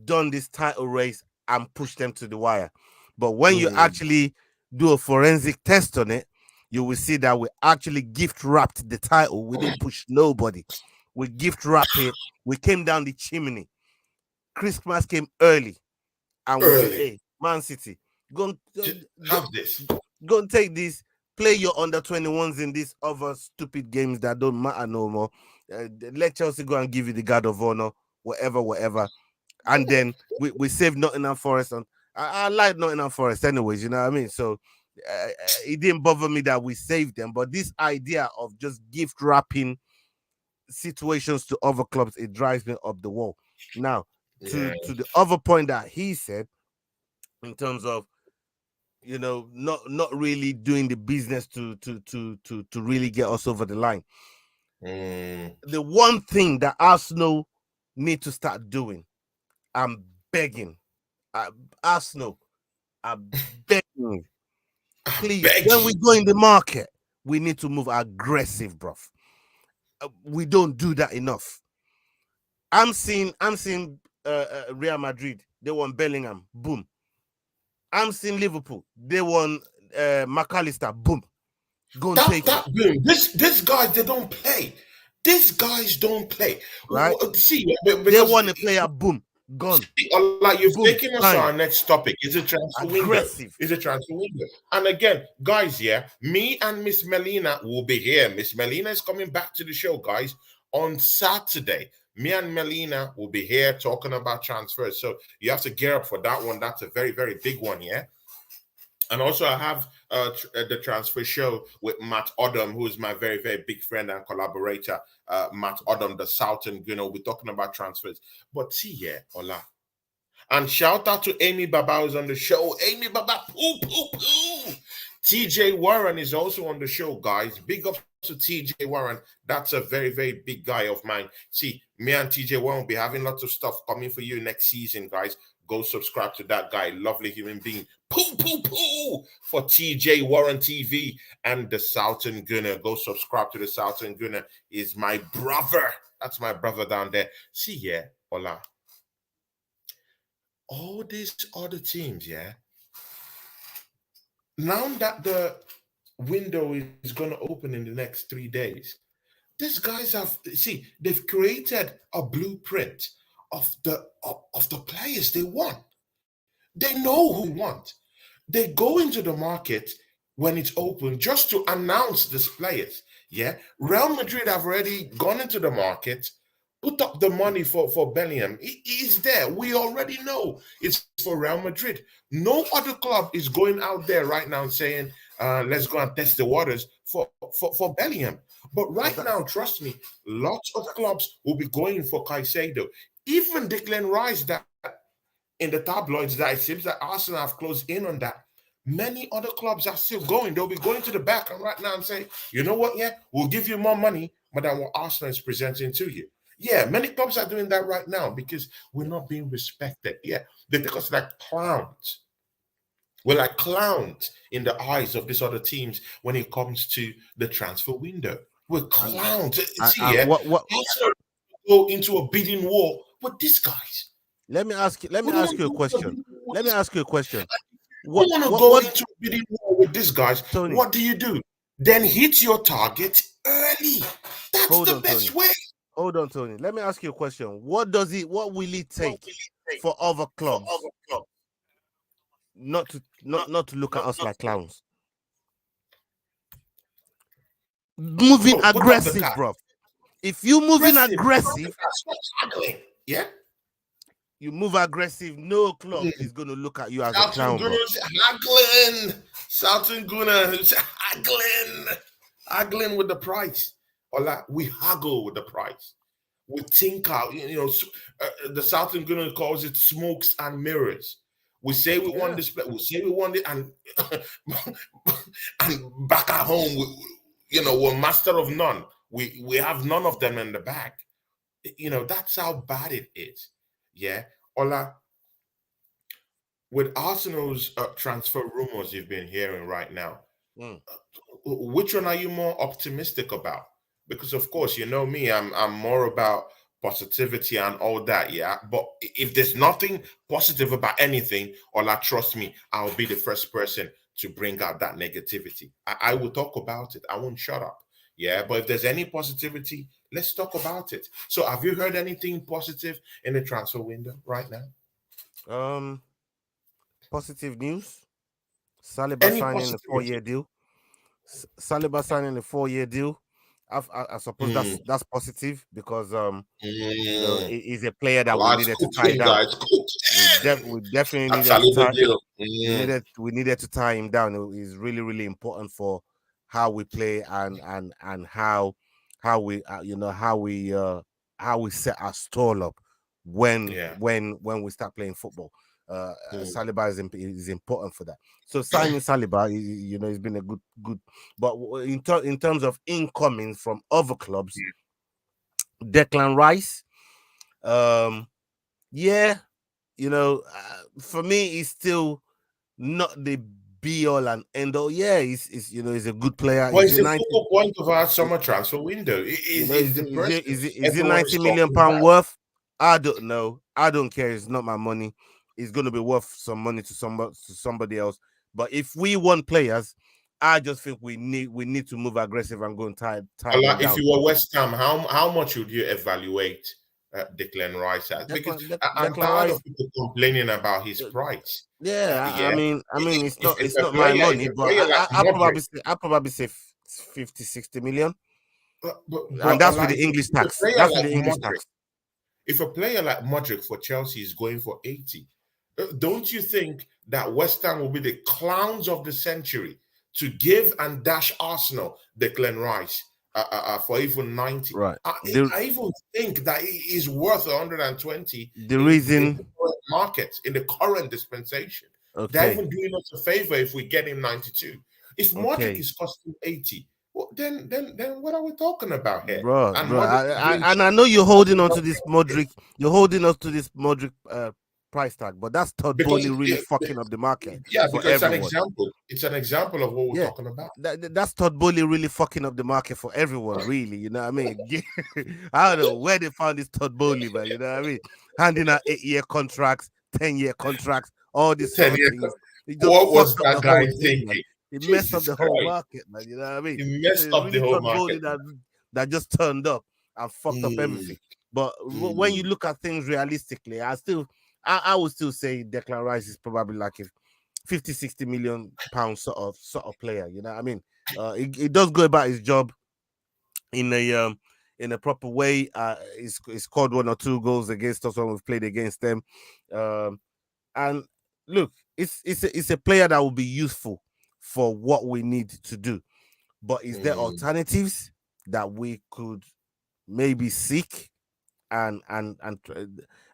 done this title race and pushed them to the wire. But when you mm. actually do a forensic test on it, you will see that we actually gift wrapped the title. We didn't push nobody. We gift wrap it. We came down the chimney. Christmas came early, and we said, Early. "Hey, Man City, go Just and, go, have this. go and take this. Play your under 21s in these other stupid games that don't matter no more. Let Chelsea go and give you the guard of honor, whatever." And then we saved Nottingham Forest. And I like Nottingham Forest anyways, you know what I mean? So it didn't bother me that we saved them. But this idea of just gift wrapping situations to other clubs, it drives me up the wall. Now, Yeah. to the other point that he said, in terms of not really doing the business to really get us over the line. Mm, The one thing that Arsenal need to start doing, I'm begging, uh, Arsenal, I'm begging, I please, beg when we you. go in the market, we need to move aggressive, bruv. We don't do that enough. I'm seeing Real Madrid. They won Bellingham. Boom. I'm seeing Liverpool. They won McAllister. Boom. Go and That take it. that boom. This guys they don't play. These guys don't play. Right? See, They because want a player. Boom. Gone. like you've Boom. taken us to Signed. our next topic. Is a transfer window. Aggressive. Is a transfer window. And again, guys, yeah, me and Miss Melina will be here. Miss Melina is coming back to the show, guys, on Saturday. Me and Melina will be here talking about transfers. So you have to gear up for that one. That's a very, very big one, yeah. And also, I have the transfer show with Matt Odom, who is my very, very big friend and collaborator. Matt Odom, the Southern, we're talking about transfers. But see, yeah, Ola. And shout out to Amy Baba who's on the show. Amy Baba, poo, poo, poo. TJ Warren is also on the show, guys. Big ups to TJ Warren. That's a very, very big guy of mine. See, me and TJ Warren will be having lots of stuff coming for you next season, guys. Go subscribe to that guy. Lovely human being. Poo, poo, poo for TJ Warren TV and the Southern Gunner. Go subscribe to the Southern Gunner. Is my brother. That's my brother down there. See, yeah, hola. All these other teams, yeah. Now that the window is going to open in the next 3 days, these guys have they've created a blueprint of the players they want. They know who they want. They go into the market when it's open just to announce these players. Yeah, Real Madrid have already gone into the market, put up the money for Bellingham. He's there. We already know it's for Real Madrid. No other club is going out there right now saying, let's go and test the waters for Bellingham. But right now, trust me, lots of clubs will be going for Caicedo. Even Declan Rice, that in the tabloids, that it seems that Arsenal have closed in on that. Many other clubs are still going. They'll be going to the back and right now and say, you know what? Yeah, we'll give you more money, but than what Arsenal is presenting to you. Yeah, many clubs are doing that right now because we're not being respected. Yeah, they take us like clowns. We're like clowns in the eyes of these other teams when it comes to the transfer window. We're clowns. See, yeah, Arsenal go into a bidding war with these guys. Let me ask you a question. Let me ask you a question. You want to go into a bidding war with these guys, Tony, what do? Then hit your target early. That's the best way. Hold on, Tony. Let me ask you a question. What will it take for other clubs not to look at us like clowns? Moving aggressive, bro. If you moving aggressive, yeah. You move aggressive, no club is going to look at you as a clown, bro. Southern Gunner, haggling with the price. Or like we haggle with the price. We tinker, the Southern Gunner calls it smokes and mirrors. We say we want this, we say we want it, and and back at home, we're master of none. We have none of them in the bag. That's how bad it is. Yeah, Ola, with Arsenal's transfer rumors you've been hearing right now, which one are you more optimistic about? Because of course, you know me, I'm more about positivity and all that, yeah. But if there's nothing positive about anything, Ola, trust me, I'll be the first person to bring out that negativity. I will talk about it. I won't shut up. Yeah, but if there's any positivity, let's talk about it. So have you heard anything positive in the transfer window right now? Positive news. Saliba signing a 4-year deal. Saliba signing a 4-year deal. I suppose that's positive because he's a player that we needed to tie down. We definitely needed to tie. We needed to tie him down. It is really, really important for how we play and how we how we set our stall up when we start playing football. Saliba is important for that. So signing Saliba, it's been a good. But in terms of incoming from other clubs, Declan Rice, for me, he's still not the be all and end all. Yeah, he's a good player. Well, he's a focal point of our summer transfer window. Is it 90 million pound worth? I don't know. I don't care. It's not my money. It's going to be worth some money to somebody else. But if we want players, I just think we need to move aggressive and go and tie them down. If you were West Ham, how much would you evaluate Declan Rice at? Because I'm tired of people complaining about his price. I mean, it's not my money, but I probably say 50, 60 million. And that's with the English tax. That's with the English tax. If a player like Modric for Chelsea is going for 80, don't you think that West Ham will be the clowns of the century to give and dash Arsenal Declan Rice for even 90? Right. I even think that it is worth 120. The reason in the current market in the current dispensation, they're even doing us a favor if we get him 92. If Modric Okay, is costing 80, well, then what are we talking about here? And bro. Modric is doing And I know you're holding on to this Modric. You're holding us to this Modric price tag, but that's Todd because Bowley really fucking up the market yeah, for because it's an everyone. example. It's an example of what we're Yeah, talking about. that's Todd Bowley really fucking up the market for everyone, really. You know what I mean? I don't know where they found this Todd Bowley, man. You know what I mean? Handing out 8-year contracts, 10-year contracts, all these 10 sort of years. things. It just What was fucked up that the guy whole thing, man. thinking? It messed up Jesus the whole Christ. market, man. You know what I mean? He So messed it's up the really whole Todd market. Bowley that just turned up and fucked up Mm, everything. But when you mm. look at things realistically, I would still say Declan Rice is probably like a 50, 60 million pound sort of player. You know what I mean? He does go about his job in a proper way. He scored 1 or 2 goals against us when we've played against them. Um, and look, it's a player that will be useful for what we need to do. But is there Mm. alternatives that we could maybe seek? And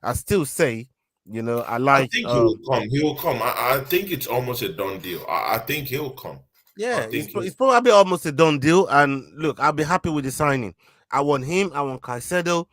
I still say, I I like think he will come. He will come. I think it's almost a done deal. I think he'll come. I yeah, think he'll. it's probably almost a done deal. And look, I'll be happy with the signing. I want him. I want Caicedo.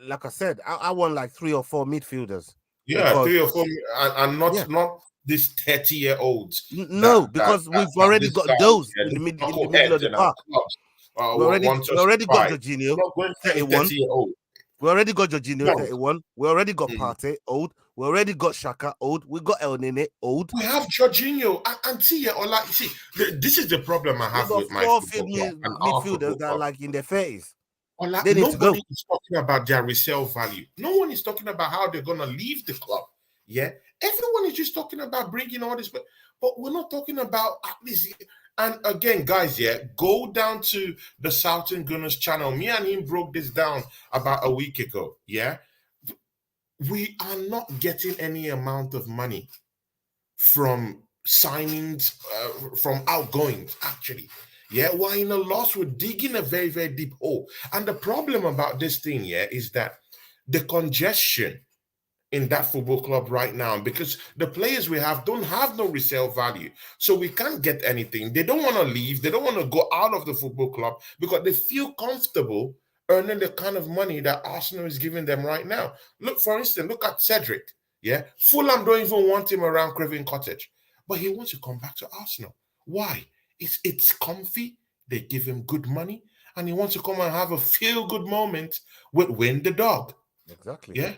Like I said, I want like 3 or 4 midfielders Yeah, because 3 or 4, and yeah, not this 30-year-olds no, because that we've already got decide, those yeah, in the in the middle of knuckleheads the in our park. clubs We already want we us to already got fight. Jorginho, I'm not going for any 31. 30-year-old. We already got Jorginho, No. 31. We already got Mm. Partey, old. We already got Shaka, old. We got El Nene, old. We have Jorginho and see, yeah, or like, see, this is the problem I We have got with my four football club and our midfielders football that are club. like in their 30s. Or like, They need to go. nobody is talking about their resale value. No one is talking about how they're gonna leave the club. Yeah, everyone is just talking about bringing all this, but we're not talking about at least. And again, guys, yeah, go down to the Southern Gunners channel. Me and him broke this down about a week ago. Yeah, we are not getting any amount of money from signings, from outgoings, actually. Yeah, we're in a loss. We're digging a very, very deep hole. And the problem about this thing, yeah, is that the congestion in that football club right now, because the players we have don't have no resale value. So we can't get anything. They don't want to leave. They don't want to go out of the football club because they feel comfortable earning the kind of money that Arsenal is giving them right now. Look, for instance, look at Cedric. Yeah. Fulham don't even want him around Craven Cottage, but he wants to come back to Arsenal. Why? It's comfy. They give him good money, and he wants to come and have a feel good moment with Win the dog. Exactly. Yeah.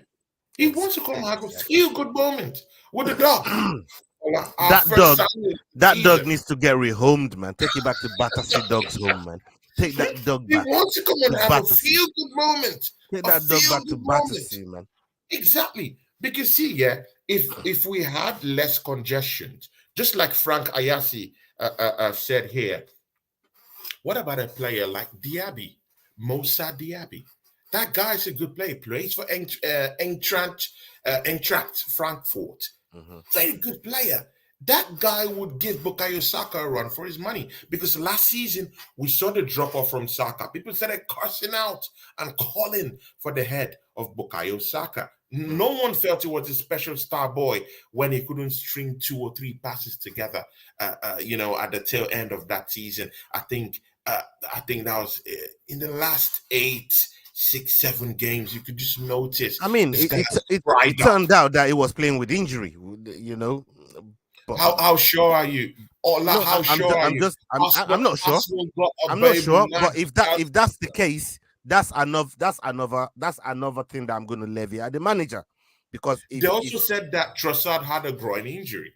He wants to come and have a Exactly. feel good moment with the dog. Our that first dog, signing of the that dog season. needs to get rehomed, man. Take it back to Battersea Dog's home, man. Take that dog He back wants to come to and have a Battersea. feel good moment. Take A that dog feel back to good moment. Battersea, man. Exactly. Because see, yeah, if we had less congestion, just like Frank Ayasi said here, what about a player like Diaby, Mosa Diaby? That guy's a good player. Plays for Eintracht Frankfurt. Mhm. Very good player. That guy would give Bukayo Saka a run for his money because last season we saw the drop off from Saka. People started cursing out and calling for the head of Bukayo Saka. No one felt he was a special star boy when he couldn't string 2 or 3 passes together. At the tail end of that season, I think that was in the last 8, 6, 7 games. You could just notice I mean, this guy has it dried up. turned out that he was playing with injury, you know. But How sure are you? Or like, no, how sure are you? I'm not sure. Arsenal got a I'm not very sure. mad But if that's the case, that's another thing that I'm going to levy at the manager, because They if also said that Trossard had a groin injury.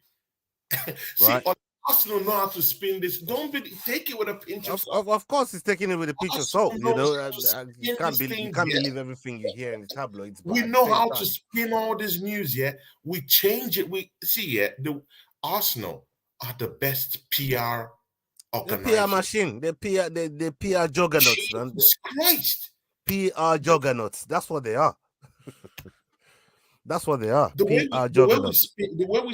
See, right. Arsenal know how to spin this. Don't take it with a pinch of salt. Of course, he's taking it with a pinch of salt. Arsenal You knows know, how to spin these you things. can't Yeah, believe everything you hear in the tabloids, but we at the know same how to time, spin all this news. Yeah, we change it. We see. Yeah, the Arsenal are the best PR the PR organizers. machine, the PR juggernauts, man. The Jesus Christ. PR juggernauts. That's what they are. That's what they are. the way PR the way we juggernauts.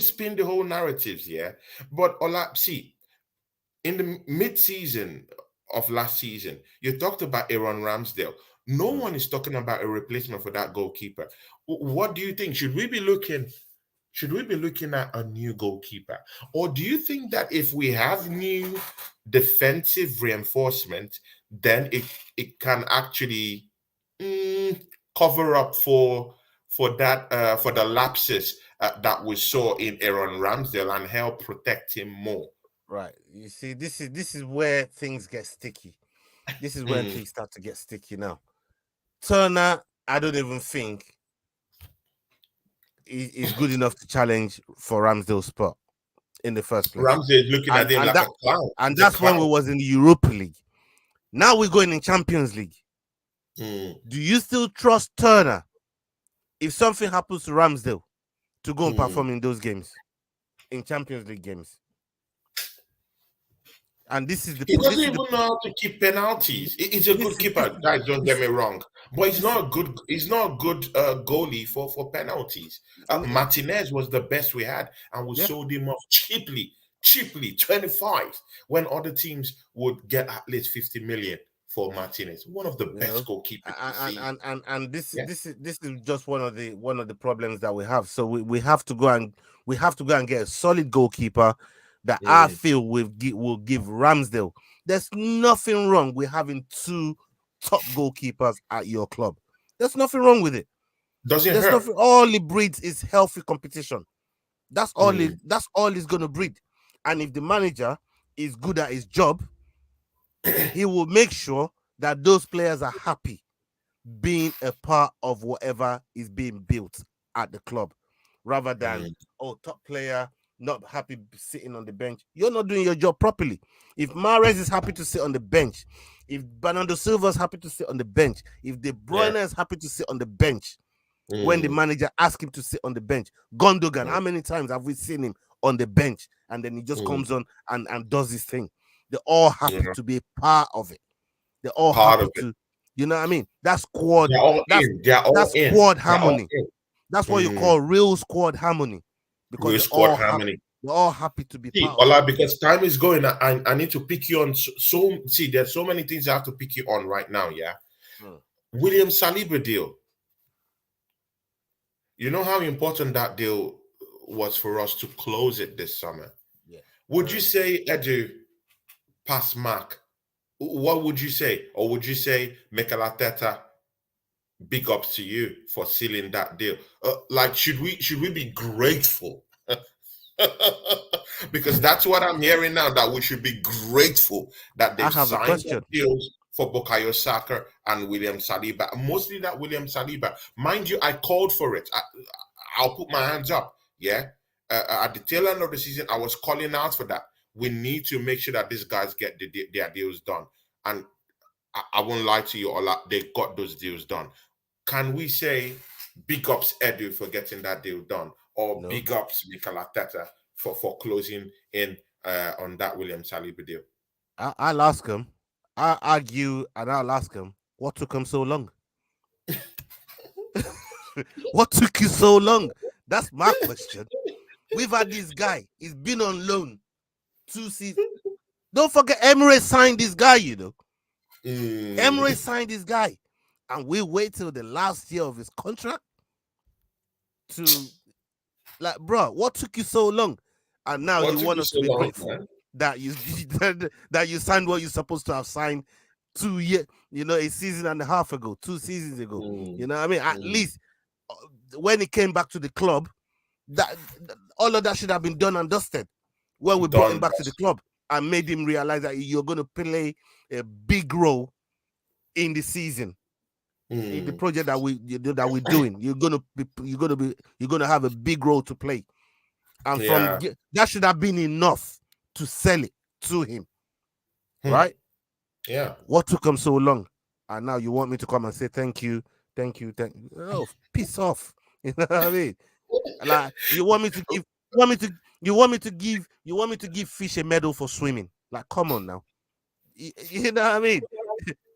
spin the whole narratives, yeah. But Ola, see, in the mid-season of last season, you talked about Aaron Ramsdale. No Mm. one is talking about a replacement for that goalkeeper. What do you think? should we be looking at a new goalkeeper? Or do you think that if we have new defensive reinforcement, then it can actually mm, cover up for the lapses that we saw in Aaron Ramsdale and help protect him more? Right. You see, this is where things get sticky. This is when Mm, things start to get sticky now. Turner, I don't even think is good enough to challenge for Ramsdale's spot in the first place. Ramsey is looking And at him and like that a clown. and He's a that's when we clown. was in the Europa League. Now we're going in Champions League. Mm, Do you still trust Turner if something happens to Ramsdale to go and mm. perform in those games, in Champions League games? And this is the He doesn't this is even the know how to keep penalties. He's a this good is this keeper, is guys. Don't get this me wrong, but he's this is not a good. He's not a good goalie for penalties. n- Martinez was the best we had, and we yeah. sold him off cheaply, 25. When other teams would get at least 50 million for Martinez, one of the You best know, goalkeepers this and season. this Yeah. this is just one of the problems that we have. So we have to go and get a solid goalkeeper that I Mm. feel will give Ramsdale. There's nothing wrong with having two top goalkeepers at your club. There's nothing wrong with it. Doesn't There's hurt. nothing. All it breeds is healthy competition. Mm. That's all it's gonna breed. And if the manager is good at his job, he will make sure that those players are happy being a part of whatever is being built at the club, rather than, Mm. oh, top player not happy sitting on the bench. You're not doing your job properly. If Mahrez is happy to sit on the bench, if Bernardo Silva is happy to sit on the bench, if De Yeah. Bruyne is happy to sit on the bench, when the Mm. manager asks him to sit on the bench, Gundogan, Mm. how many times have we seen him on the bench and then he just Mm. comes on and does his thing? They're all happy Yeah. to be a part of it. They're all Part happy of it. to, you know what I mean? That's squad. They're all That's in. They're all that's in. squad They're all harmony. in. That's what you Mm. call real squad harmony, because Real they're squad all happy. harmony. They're all happy to be See, part of it. Ola, because time is going, I need to pick you on. See, there's so many things I have to pick you on right now. Yeah, Mm. William Saliba deal. You know how important that deal was for us to close it this summer. Yeah, Would you very. say Edu pass Mark? What would you say, or would you say Mikel Arteta? Big ups to you for sealing that deal. Like, should we be grateful? Because that's what I'm hearing now, that we should be grateful that I they've have a signed question. deals for Bukayo Saka and William Saliba. Mostly that William Saliba. Mind you, I called for it. I'll put my hands up. Yeah. At the tail end of the season, I was calling out for that. We need to make sure that these guys get their deals done. And I won't lie to you, Ola, they got those deals done. Can we say big ups Edu for getting that deal done, or No, big ups Mikel Arteta for closing in on that William Saliba deal? I'll ask him. I'll argue and I'll ask him what took him so long. What took you so long? That's my question. We've had this guy. He's been on loan 2 seasons. Don't forget, Emirates signed this guy. You know, Emirates signed this guy, and we wait till the last year of his contract to, like, bro, what took you so long? And now What you took want you us to so be long, grateful man? that you that you signed what you're supposed to have signed 2 years, a season and a half ago, 2 seasons ago. Mm, You know what I mean? At mm. least when he came back to the club, that all of that should have been done and dusted when we brought him Done. back to the club and made him realize that you're going to play a big role in the season, in the project that we're doing. You're gonna have a big role to play, and Yeah. that should have been enough to sell it to him, right? Yeah. What took him so long? And now you want me to come and say thank you, thank you, thank you. Oh, piss off. You know what I mean? Like, you want me to give fish a medal for swimming. Like, come on now. You know what I mean?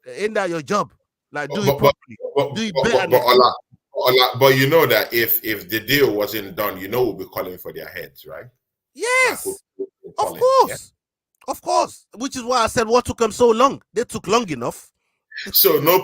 Ain't that your job? Like, do it But but properly. but Do it but, better but, but, next time. Ola, but you know that if the deal wasn't done, we'll be calling for their heads, right? Like Yes, we're of calling. Yeah. course. Of course. Which is why I said what took them so long. They took long enough. So no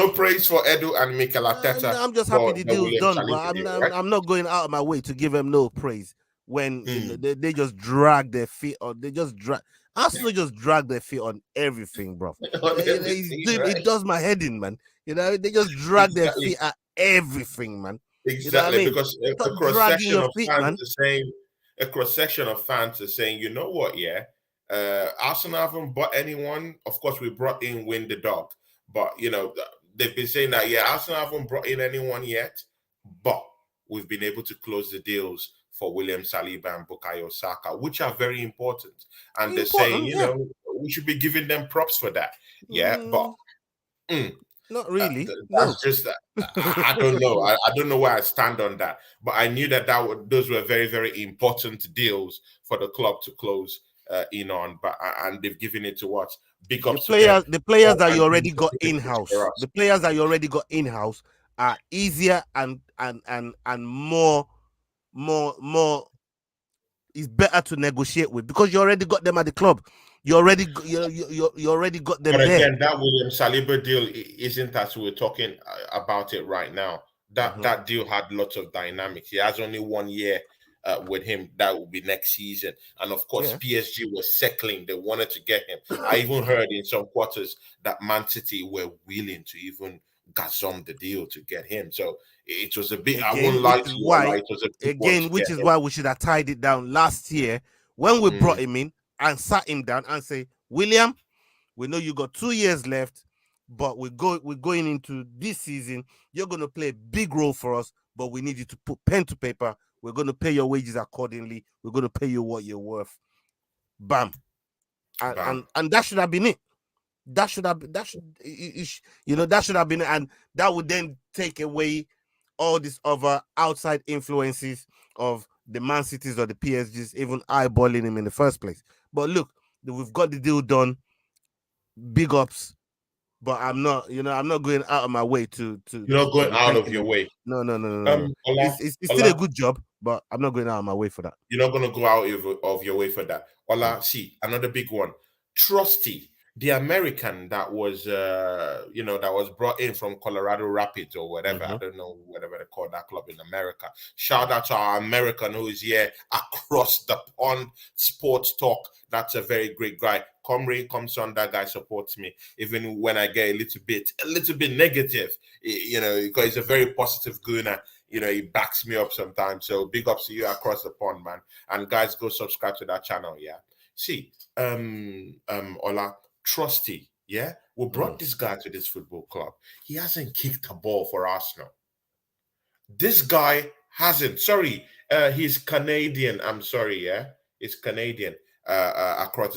praise for Edu and Mikel Arteta I'm just happy for the the deal's William done, but Saliba deal, right? I'm not going out of my way to give them no praise when Mm. they just drag their feet on. They just drag. Arsenal just drag their feet on everything, bro. On everything, It right? does my head in, man. They just drag their Exactly. feet at everything, man. You know what I Exactly, mean? because a Stop cross dragging section your of feet, fans man. are saying, you know what, yeah, Arsenal haven't bought anyone. Of course, we brought in Win the Dog, but they've been saying that, yeah, Arsenal haven't brought in anyone yet, but we've been able to close the deals for William Saliba and Bukayo Saka, which are very important. And they're saying, Important, yeah. we should be giving them props for that. Yeah, but Mm, mm, not really. No. that's just I don't know. I don't know where I stand on that. But I knew those were very, very important deals for the club to close in on. But and they've given it to us. Big ups to them. The players Oh, that and you doing already got something in good for house, us. the players that you already got in house are easier and more is better to negotiate with because you already got them at the club. You already got them But there. again, that William Saliba deal isn't as we're talking about it right now. That Mhm. that deal had lots of dynamics. He has only 1 year with him. That will be next season. And of course, Yeah. PSG was circling. They wanted to get him. I even heard in some quarters that Man City were willing to even gazon the deal to get him. So it was a big. I won't Again, lie to you, Allah, it was a big one to which get is him. why we should have tied it down last year when we brought Mm, him in and sat him down and say, William, we know you got 2 years left, but we're going into this season. You're gonna play a big role for us, but we need you to put pen to paper. We're gonna pay your wages accordingly. We're gonna pay you what you're worth. Bam. bam. And that should have been it. That should have that should that should have been it. And that would then take away all these other outside influences of the Man Cities or the PSGs even eyeballing him in the first place. But look, we've got the deal done. Big ups, but I'm not going out of my way You're not to going be out of thanking your him. way. No. Ola, It's still a Ola, good job, but I'm not going out of my way for that. you're not going to go out of your way for that. Mm. Ola, see, another big one. Trusty, the American that was, that was brought in from Colorado Rapids or whatever. I Mm-hmm. don't know whatever they call that club in America. Shout out to our American who is here across the pond. Sports talk. That's a very great guy. Come rain, come sun, that guy supports me even when I get a little bit negative. Because he's a very positive gooner. He backs me up sometimes. So big ups to you across the pond, man. And guys, go subscribe to that channel. Yeah. See, Ola, Trusty. Yeah. We brought Mm. this guy to this football club. He hasn't kicked a ball for Arsenal. This guy hasn't. Sorry, he's Canadian. I'm sorry. Yeah. He's Canadian. Across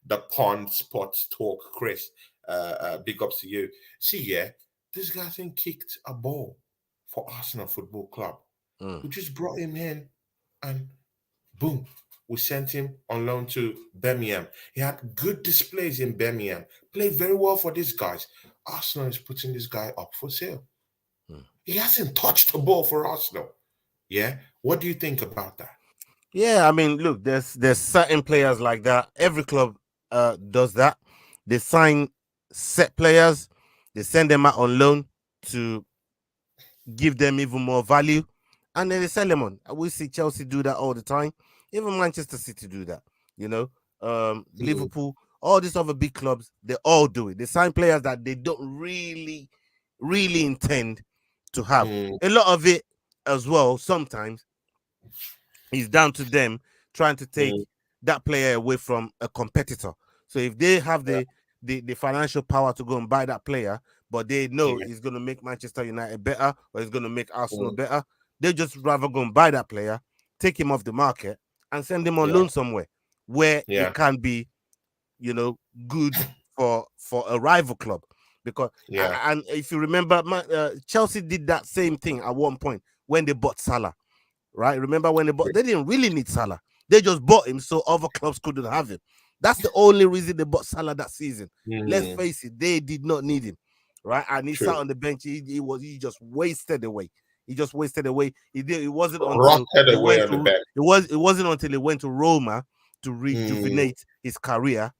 the pond, sports talk, Chris. Big ups to you. See, yeah, this guy hasn't kicked a ball for Arsenal Football Club. Mm. We just brought him in, and boom, we sent him on loan to Birmingham. He had good displays in Birmingham. Played very well for these guys. Arsenal is putting this guy up for sale. Mm. He hasn't touched the ball for Arsenal. Yeah, what do you think about that? Yeah, I mean, look, there's certain players like that. Every club does that. They sign set players, they send them out on loan to give them even more value, and then they sell them on. We see Chelsea do that all the time. Even Manchester City do that. You know, Mm, Liverpool, all these other big clubs, they all do it. They sign players that they don't really intend to have. mm, A lot of it as well. Sometimes is down to them trying to take mm, that player away from a competitor. So if they have yeah, the financial power to go and buy that player, but they know yeah, it's going to make Manchester United better or it's going to make Arsenal mm, better, they just rather go and buy that player, take him off the market, and send him on yeah, loan somewhere where yeah, it can be, good for a rival club. Because yeah. and if you remember, Chelsea did that same thing at one point when they bought Salah, right? Remember when they didn't really need Salah. They just bought him so other clubs couldn't have him. That's the only reason they bought Salah that season. Let's Mm, face it, they did not need him, right? And he sat true. on the bench. He just wasted away. He just wasted away. It wasn't until Rotted he away went on the to bench. it wasn't until he went to Roma to Mm, rejuvenate his career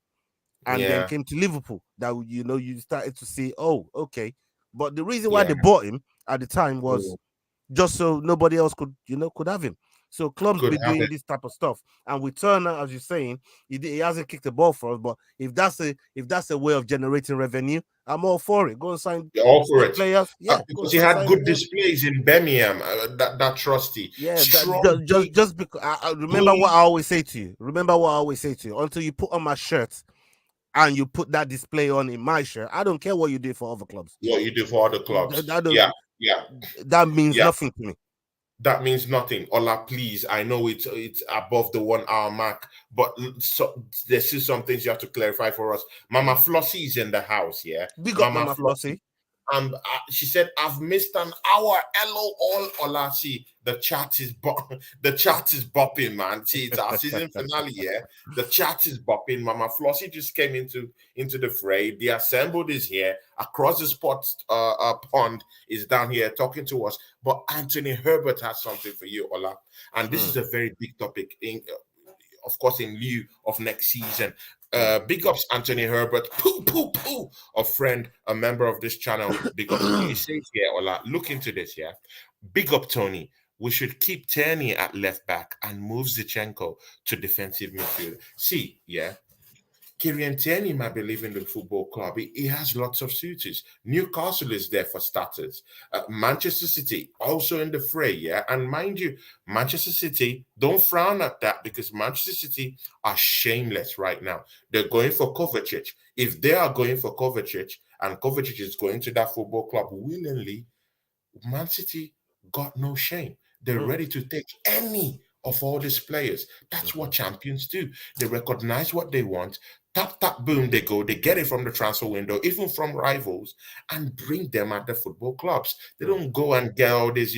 and then Yeah. came to Liverpool. That you started to see, oh, okay. But the reason why Yeah. they bought him at the time was Mm. just so nobody else could have him. So clubs Could be have doing it. this type of stuff, and with Turner, as you're saying, he hasn't kicked the ball for us. But if that's a way of generating revenue, I'm all for it. Go and sign You're all for good it. players. Yeah, go Because he and had sign. good displays in Birmingham. That trusty, Yeah, strong, big, just because I remember what bully. I always say to you. Remember what I always say to you. Until you put on my shirt and you put that display on in my shirt, I don't care what you do for other clubs. What you do for other clubs. That Yeah, don't yeah, that means yeah. nothing to me. That means nothing. Ola, please. I know it's above the 1 hour mark, but there's still some things you have to clarify for us. Mama Flossie is in the house, yeah. Big up, Mama Mama Flossie. Flossie. And she said, "I've missed an hour." Hello, all Ola. See, the chat is bopping, man. See, it's our season finale, yeah. The chat is bopping. Mama Flossie just came into the fray. The assembled is here. Across the spot pond is down here talking to us. But Anthony Herbert has something for you, Ola. And this is Mm, a very big topic of course, in lieu of next season. mm. Big ups, Anthony Herbert. Pooh, pooh, pooh. A friend, a member of this channel. Big ups to you. It says here, Ola, look into this, yeah. Big up, Tony. We should keep Tierney at left back and move Zichenko to defensive midfield. See, yeah, Kieran Tierney might be leaving the football club. He has lots of suitors. Newcastle is there for starters. Manchester City also in the fray, yeah. And mind you, Manchester City, don't frown at that because Manchester City are shameless right now. They're going for Kovacic. If they are going for Kovacic and Kovacic is going to that football club willingly, Man City got no shame. They're Mm, ready to take any of all these players. That's what mhm, champions do. They recognize what they want. Tap, tap, boom, they go. They get it from the transfer window, even from rivals, and bring them at the football clubs. They mm, don't go and get all this,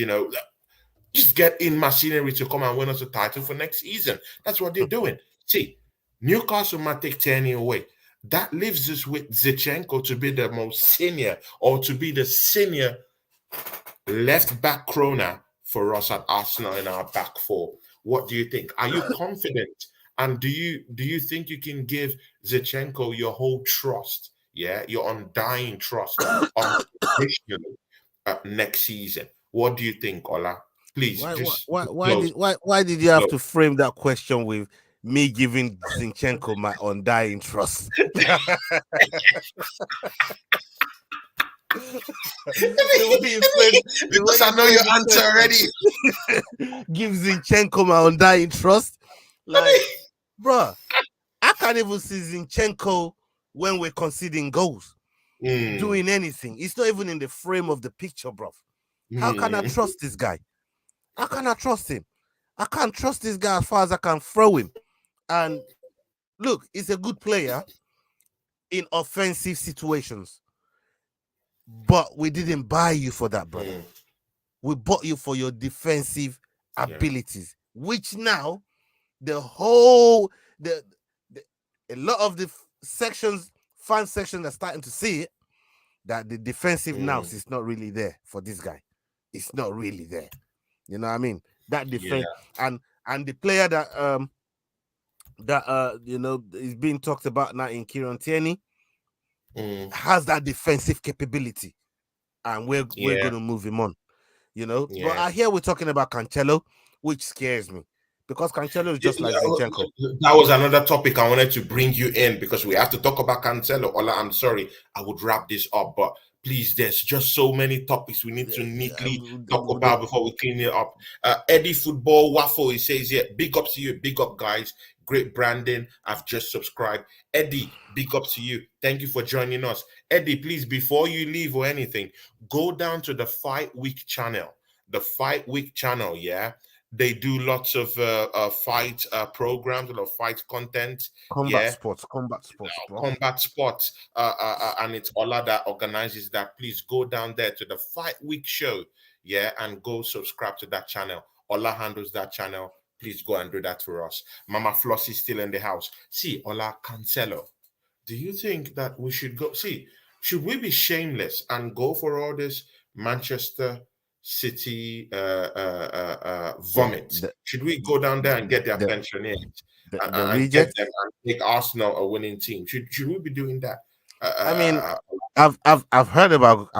just get in machinery to come and win us a title for next season. That's what they're doing. See, Newcastle might take 10 away. That leaves us with Zichenko to be the most senior or to be the senior left back Krona for us at Arsenal in our back four. What do you think? Are you confident? And do you think you can give Zichenko your whole trust? Yeah, your undying trust unconditionally next season. What do you think, Ola? Please just close. why did you have Close. to frame that question with me giving Zinchenko my undying trust? The way you said, the way Because I you know your said the answer already. question, give Zinchenko my undying trust. Like, bruh, I can't even see Zinchenko when we're conceding goals, Mm, doing anything. It's not even in the frame of the picture, bruv. How can I mm, trust this guy? How can I trust him? I can't trust this guy as far as I can throw him. And look, he's a good player in offensive situations, but we didn't buy you for that, brother. mm. We bought you for your defensive Yeah. abilities, which now the whole the a lot of the sections, fan sections are starting to see it that the defensive nous Mm, is not really there for this guy. It's not really there. You know what I mean? That defense yeah. and the player that is being talked about now in Kieran Tierney Mm, has that defensive capability, and we're yeah. gonna move him on. But Yeah. I hear we're talking about Cancelo, which scares me because Cancelo is just like Zinchenko. That was another topic I wanted to bring you in because we have to talk about Cancelo. Ola, I'm sorry, I would wrap this up, but please, there's just so many topics we need to neatly talk about before we clean it up. Eddie Football Waffle, he says, yeah, big up to you, big up, guys. Great branding. I've just subscribed. Eddie, big up to you. Thank you for joining us. Eddie, please, before you leave or anything, go down to the Fight Week channel. The Fight Week channel, yeah, they do lots of fight programs, a lot of fight content. Yeah, Combat sports, bro. combat sports. And it's Ola that organizes that. Please go down there to the Fight Week show. Yeah, and go subscribe to that channel. Ola handles that channel. Please go and do that for us. Mama Floss is still in the house. See, Ola Cancelo. Do you think that we should go? See, should we be shameless and go for all this Manchester City The, vomit? the, Should we go down there and get their the, pensioners? the and get reject. them and make Arsenal a winning team. Should we be doing that? I mean, I've heard about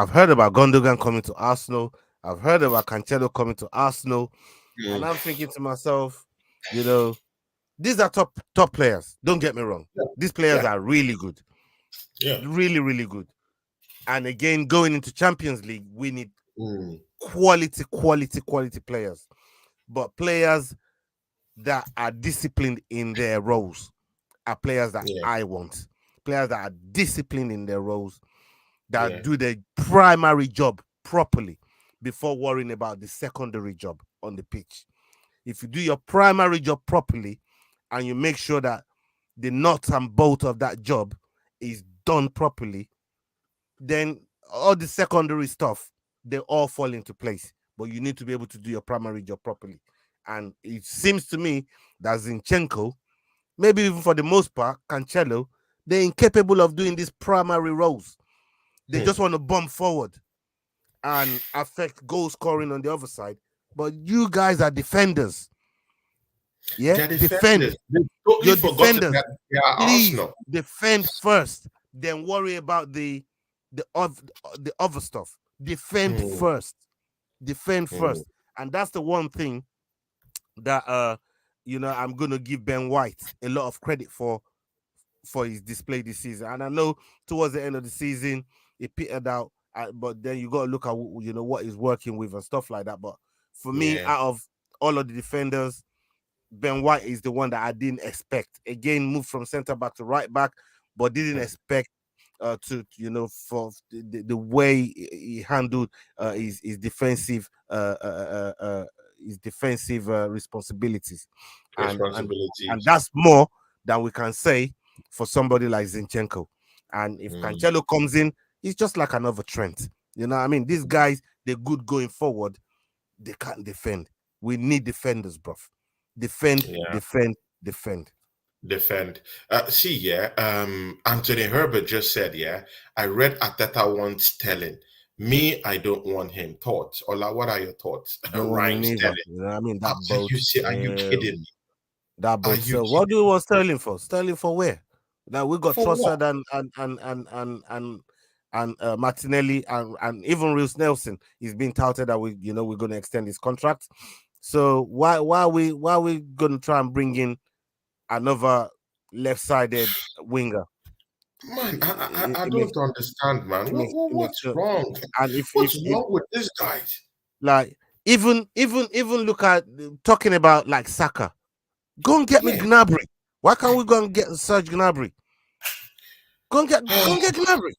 Gundogan coming to Arsenal. I've heard about Cancelo coming to Arsenal, and mm, I'm thinking to myself, you know, these are top players. Don't get me wrong. yeah, These players yeah, are really good, yeah. really really good. And again, going into Champions League, we need Mm, quality players, but players that are disciplined in their roles are players that yeah, I want. Players that are disciplined in their roles, that yeah. do their primary job properly before worrying about the secondary job on the pitch. If you do your primary job properly and you make sure that the nuts and bolts of that job is done properly, then all the secondary stuff, they all fall into place. But you need to be able to do your primary job properly. And it seems to me that Zinchenko, maybe even for the most part, Cancelo, they're incapable of doing these primary roles. They Hmm. just want to bump forward and affect goal scoring on the other side. But you guys are defenders. Yeah, They're defend. defenders. They've totally Your forgotten defenders, that they are please Arsenal. defend first, then worry about the other the other stuff. Defend Mm, first. Defend mm, first. And that's the one thing that I'm gonna give Ben White a lot of credit for his display this season. And I know towards the end of the season it petered out, but then you got to look at what he's working with and stuff like that. But for me, yeah. out of all of the defenders, Ben White is the one that I didn't expect. Again, moved from centre back to right back, but didn't Mm, expect to for the way he handled his defensive responsibilities, and and and responsibilities. that's more than we can say for somebody like Zinchenko. And if Mm, Cancelo comes in, he's just like another Trent. You know what I mean? These guys, they're good going forward. They can't defend. We need defenders, bruv. Defend, yeah. defend, defend. Defend. See, yeah. Anthony Herbert just said, yeah. I read Ateta once telling me, I don't want him. Thoughts, Ola? What are your thoughts? Don't want him Rhymes neither. telling. You know what I mean? Are That boat, you are you kidding me? that Are boat. you So what kidding? do you want Sterling for? Sterling for where? Now we got For what? Trossard and Martinelli and even Reus Nelson is being touted that we're going to extend his contract. So why are we going to try and bring in another left-sided winger? Man, I It makes don't understand, man. it makes it makes What's no. wrong? And What's if wrong with this guys? like even look at talking about like Saka, go and get me Yeah. Gnabry. Why can't we go and get Serge Gnabry? Go and get Gnabry.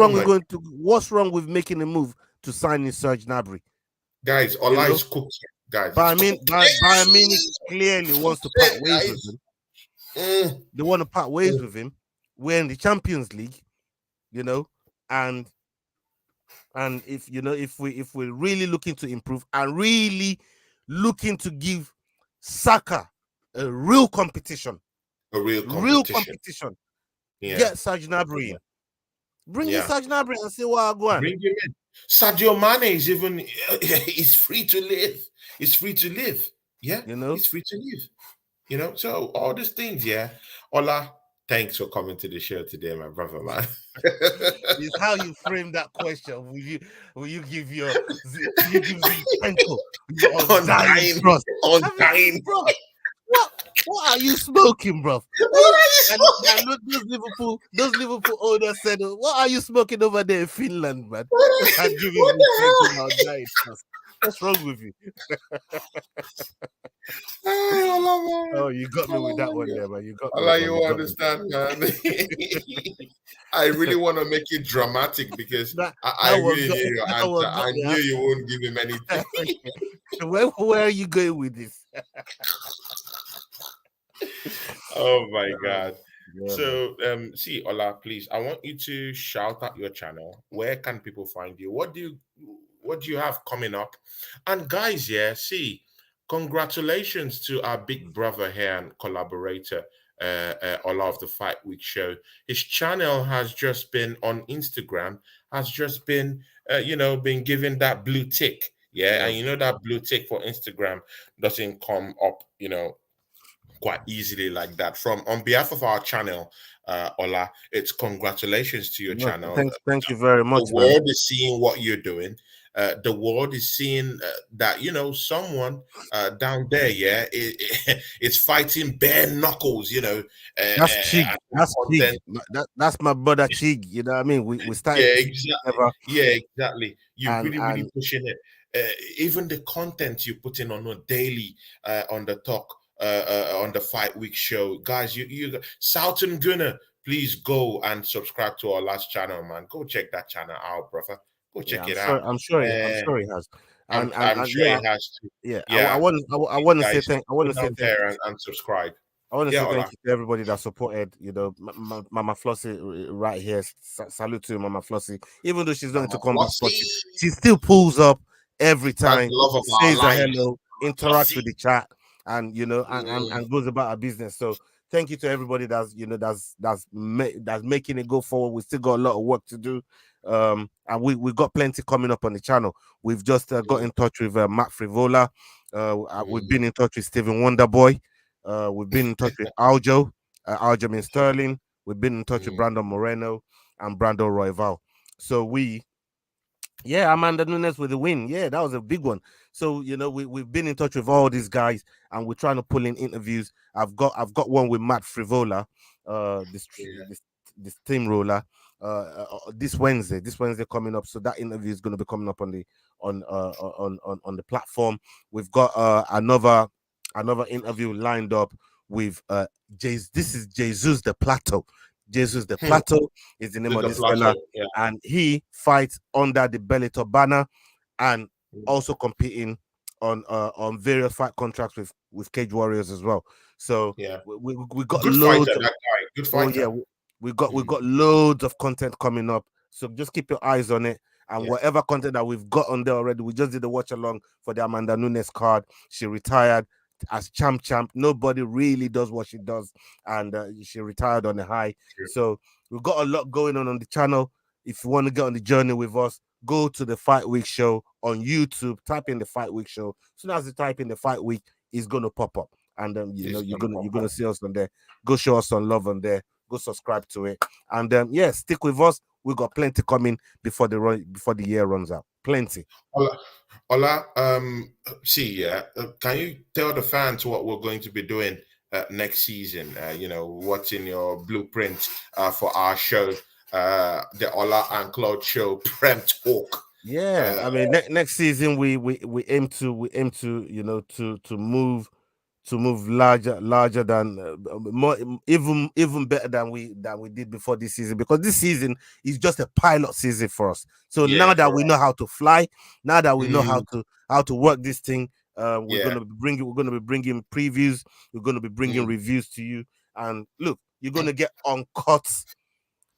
Oh my What's wrong with making a move to sign in Serge Gnabry? guys, You Ola know, is cooking. Guys, it's cooking. Bayern Munich clearly wants to part Shit, ways with guys. him. Mm, They want to part ways mm. with him. We're in the Champions League, you know, and if we're really looking to improve and really looking to give Saka a A real real competition. competition, Yeah. get Serge Gnabry in. Bring in Yeah. Serge Gnabry and see what I go on. Bring him in. Sadio Mane is even he's free to live. He's free to live. Yeah, You know, he's free to live. So all these things, yeah. Ola, thanks for coming to the show today, my brother, man. it's how you frame that question. Will you give Zinchenko your undying Undying, trust? I mean, undying. bro, what are you smoking, bro? What are you And smoking? look, those Liverpool owners said, "What are you smoking over there in Finland, man?" And giving What the Zinchenko hell? your undying trust. What's wrong with you? Hey, Ola, man. Oh, you got me with Oh that my one God. there, man. You got me, Ola, bro. you You got me. understand, man. I really want to make it dramatic because That I that one really got knew your that answer. one got I me knew you after. wouldn't give him anything. Where are you going with this? Oh my Uh, God. yeah, man. So see, Ola, please, I want you to shout out your channel. Where can people find you? What do you have coming up? And guys, yeah, see, congratulations to our big brother here and collaborator, Ola of the Fight Week show. His channel has just been on Instagram, has just been been given that blue tick. Yeah, Yeah. and that blue tick for Instagram doesn't come up, quite easily like that. From on behalf of our channel, Ola, it's congratulations to your No, channel. thank you very The much, man. world is seeing what you're doing. The world is seeing that someone down there, yeah, is fighting bare knuckles, That's Chig. and That's Chig. content. That's my brother Chig. You know what I mean? We started Yeah, this exactly. together, Yeah, exactly. You're and really pushing it. Even the content you're putting on a daily on the talk on the Fight Week show, guys. You Southern Gunner, please go and subscribe to our last channel, man. Go check that channel out, brother. Go yeah, check it out. I'm Uh, sure he has, I'm and sure yeah, it has to. yeah. I Yeah, want I please, want to say guys, thank I go want to say down thank you. there and subscribe. I want to Yeah, say thank Ola. you to everybody that supported, Mama Flossie right here. Salute to Mama Flossie. Even though she's not Mama into combat Flossie. sports, she still pulls up every That's time, the love of our says a lives. hello, Mama interacts with Flossie. the chat, and Mm, and goes about her business. So thank you to everybody that's making it go forward. We still got a lot of work to do. And we got plenty coming up on the channel. We've just got mm, in touch with Matt Frivola. We've mm, been in touch with Stephen Wonderboy. We've been in touch with Aljo, Aljamain Sterling. We've been in touch with mm. Brandon Moreno and Brando Royval. So yeah, Amanda Nunes with the win. Yeah, that was a big one. So we've been in touch with all these guys, and we're trying to pull in interviews. I've got one with Matt Frivola, this Yeah, this steamroller, this Wednesday. This Wednesday coming up. So that interview is going to be coming up on the platform. We've got another interview lined up with This is Jesus the Plateau. Jesus the Hmm. Plateau is the name This is of the this fella, plateau. Yeah. and he fights under the Bellator banner and Mm. also competing on various fight contracts with Cage Warriors as well. So Yeah. we got Good fighter, loads that of guy. Good oh yeah, fighter. we Mm. got loads of content coming up. So just keep your eyes on it. And Yeah. whatever content that we've got on there already, we just did a watch along for the Amanda Nunes card. She retired as champ. Nobody really does what she does, and she retired on a high. True. So we've got a lot going on the channel. If you want to get on the journey with us, go to the Fight Week Show on YouTube. Type in the Fight Week Show. As soon as you type in the Fight Week, it's gonna pop up, and It's you're gonna gonna pop you're gonna up. see us on there. Go show us some love on there. Go subscribe to it, and yeah, stick with us. We got plenty coming before the year runs out. Plenty. Ola, Ola, see, yeah. Can you tell the fans what we're going to be doing next season? What's in your blueprint for our show, the Ola and Claude show, Prem Talk. Yeah, Uh, I mean, next season we aim to to move larger than more even better than we did before this season, because this season is just a pilot season for us. So now yeah, that for we know how to fly, now that we know mm, how to work this thing, yeah, we're gonna be bringing previews, we're gonna be bringing mm, reviews to you, and look, you're gonna get uncut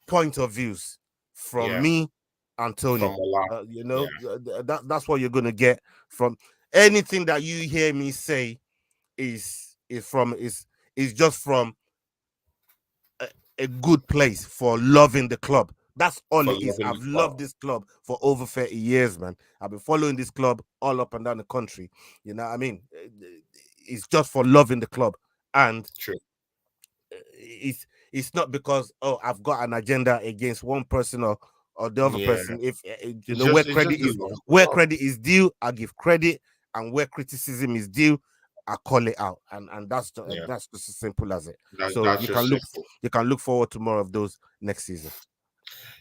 point of views from yeah, me and from Tony. Ola. Yeah, That's what you're gonna get from anything that you hear me say is from is just from a, a good place for loving the club. That's all for it is. loving I've the club. loved this club for over 30 years, man. I've been following this club all up and down the country. You know what I mean? It's just for loving the club. And True. it's not because, oh, I've got an agenda against one person or the other Yeah, person. If where it's just credit the is love. The where love. credit is due, I give credit, and where criticism is due, I call it out, and Yeah, that's just as simple as it. that, So that's just simple. you can look forward to more of those next season.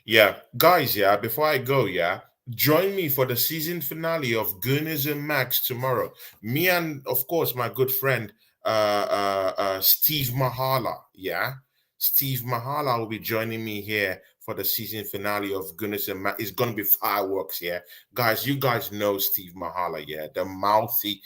Yeah, guys, yeah, before I go, yeah, join me for the season finale of Gooners and Max tomorrow. Me and, of course, my good friend, Steve Mahala, yeah. Steve Mahala will be joining me here for the season finale of Gooners and Max. It's going to be fireworks, yeah. Guys, you guys know Steve Mahala, yeah, the mouthy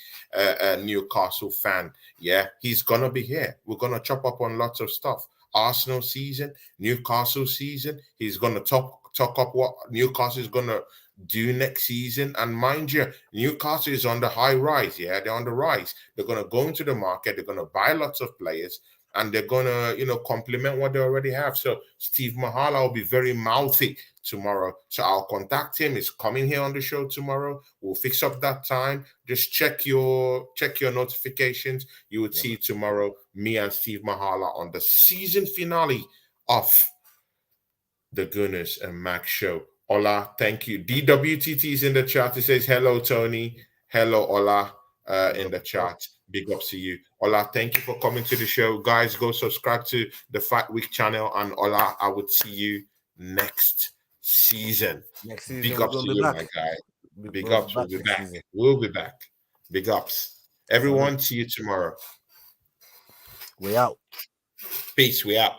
Newcastle fan, yeah. He's going to be here. We're going to chop up on lots of stuff. Arsenal season, Newcastle season. He's going to talk up what Newcastle is going to do next season. And mind you, Newcastle is on the high rise. Yeah, they're on the rise. They're going to go into the market. They're going to buy lots of players. and they're gonna, complement what they already have. So Steve Mahala will be very mouthy tomorrow. So I'll contact him. He's coming here on the show tomorrow. We'll fix up that time. Just check your notifications. You would Yeah, see man. tomorrow me and Steve Mahala on the season finale of the Gunners and Max show. Ola, thank you. DWTT is in the chat. It says hello, Tony. Hello, Ola, Big in up the yourself. chat. Big ups to you. Ola, thank you for coming to the show. Guys, go subscribe to the Fight Week channel. And Ola, I would see you next season. Next season Big we're ups gonna to be you, back. my guy. Big We'll be ups. We'll back be next back. season. We'll be back. Big ups. Salute. Everyone, see you tomorrow. We out. Peace. We out.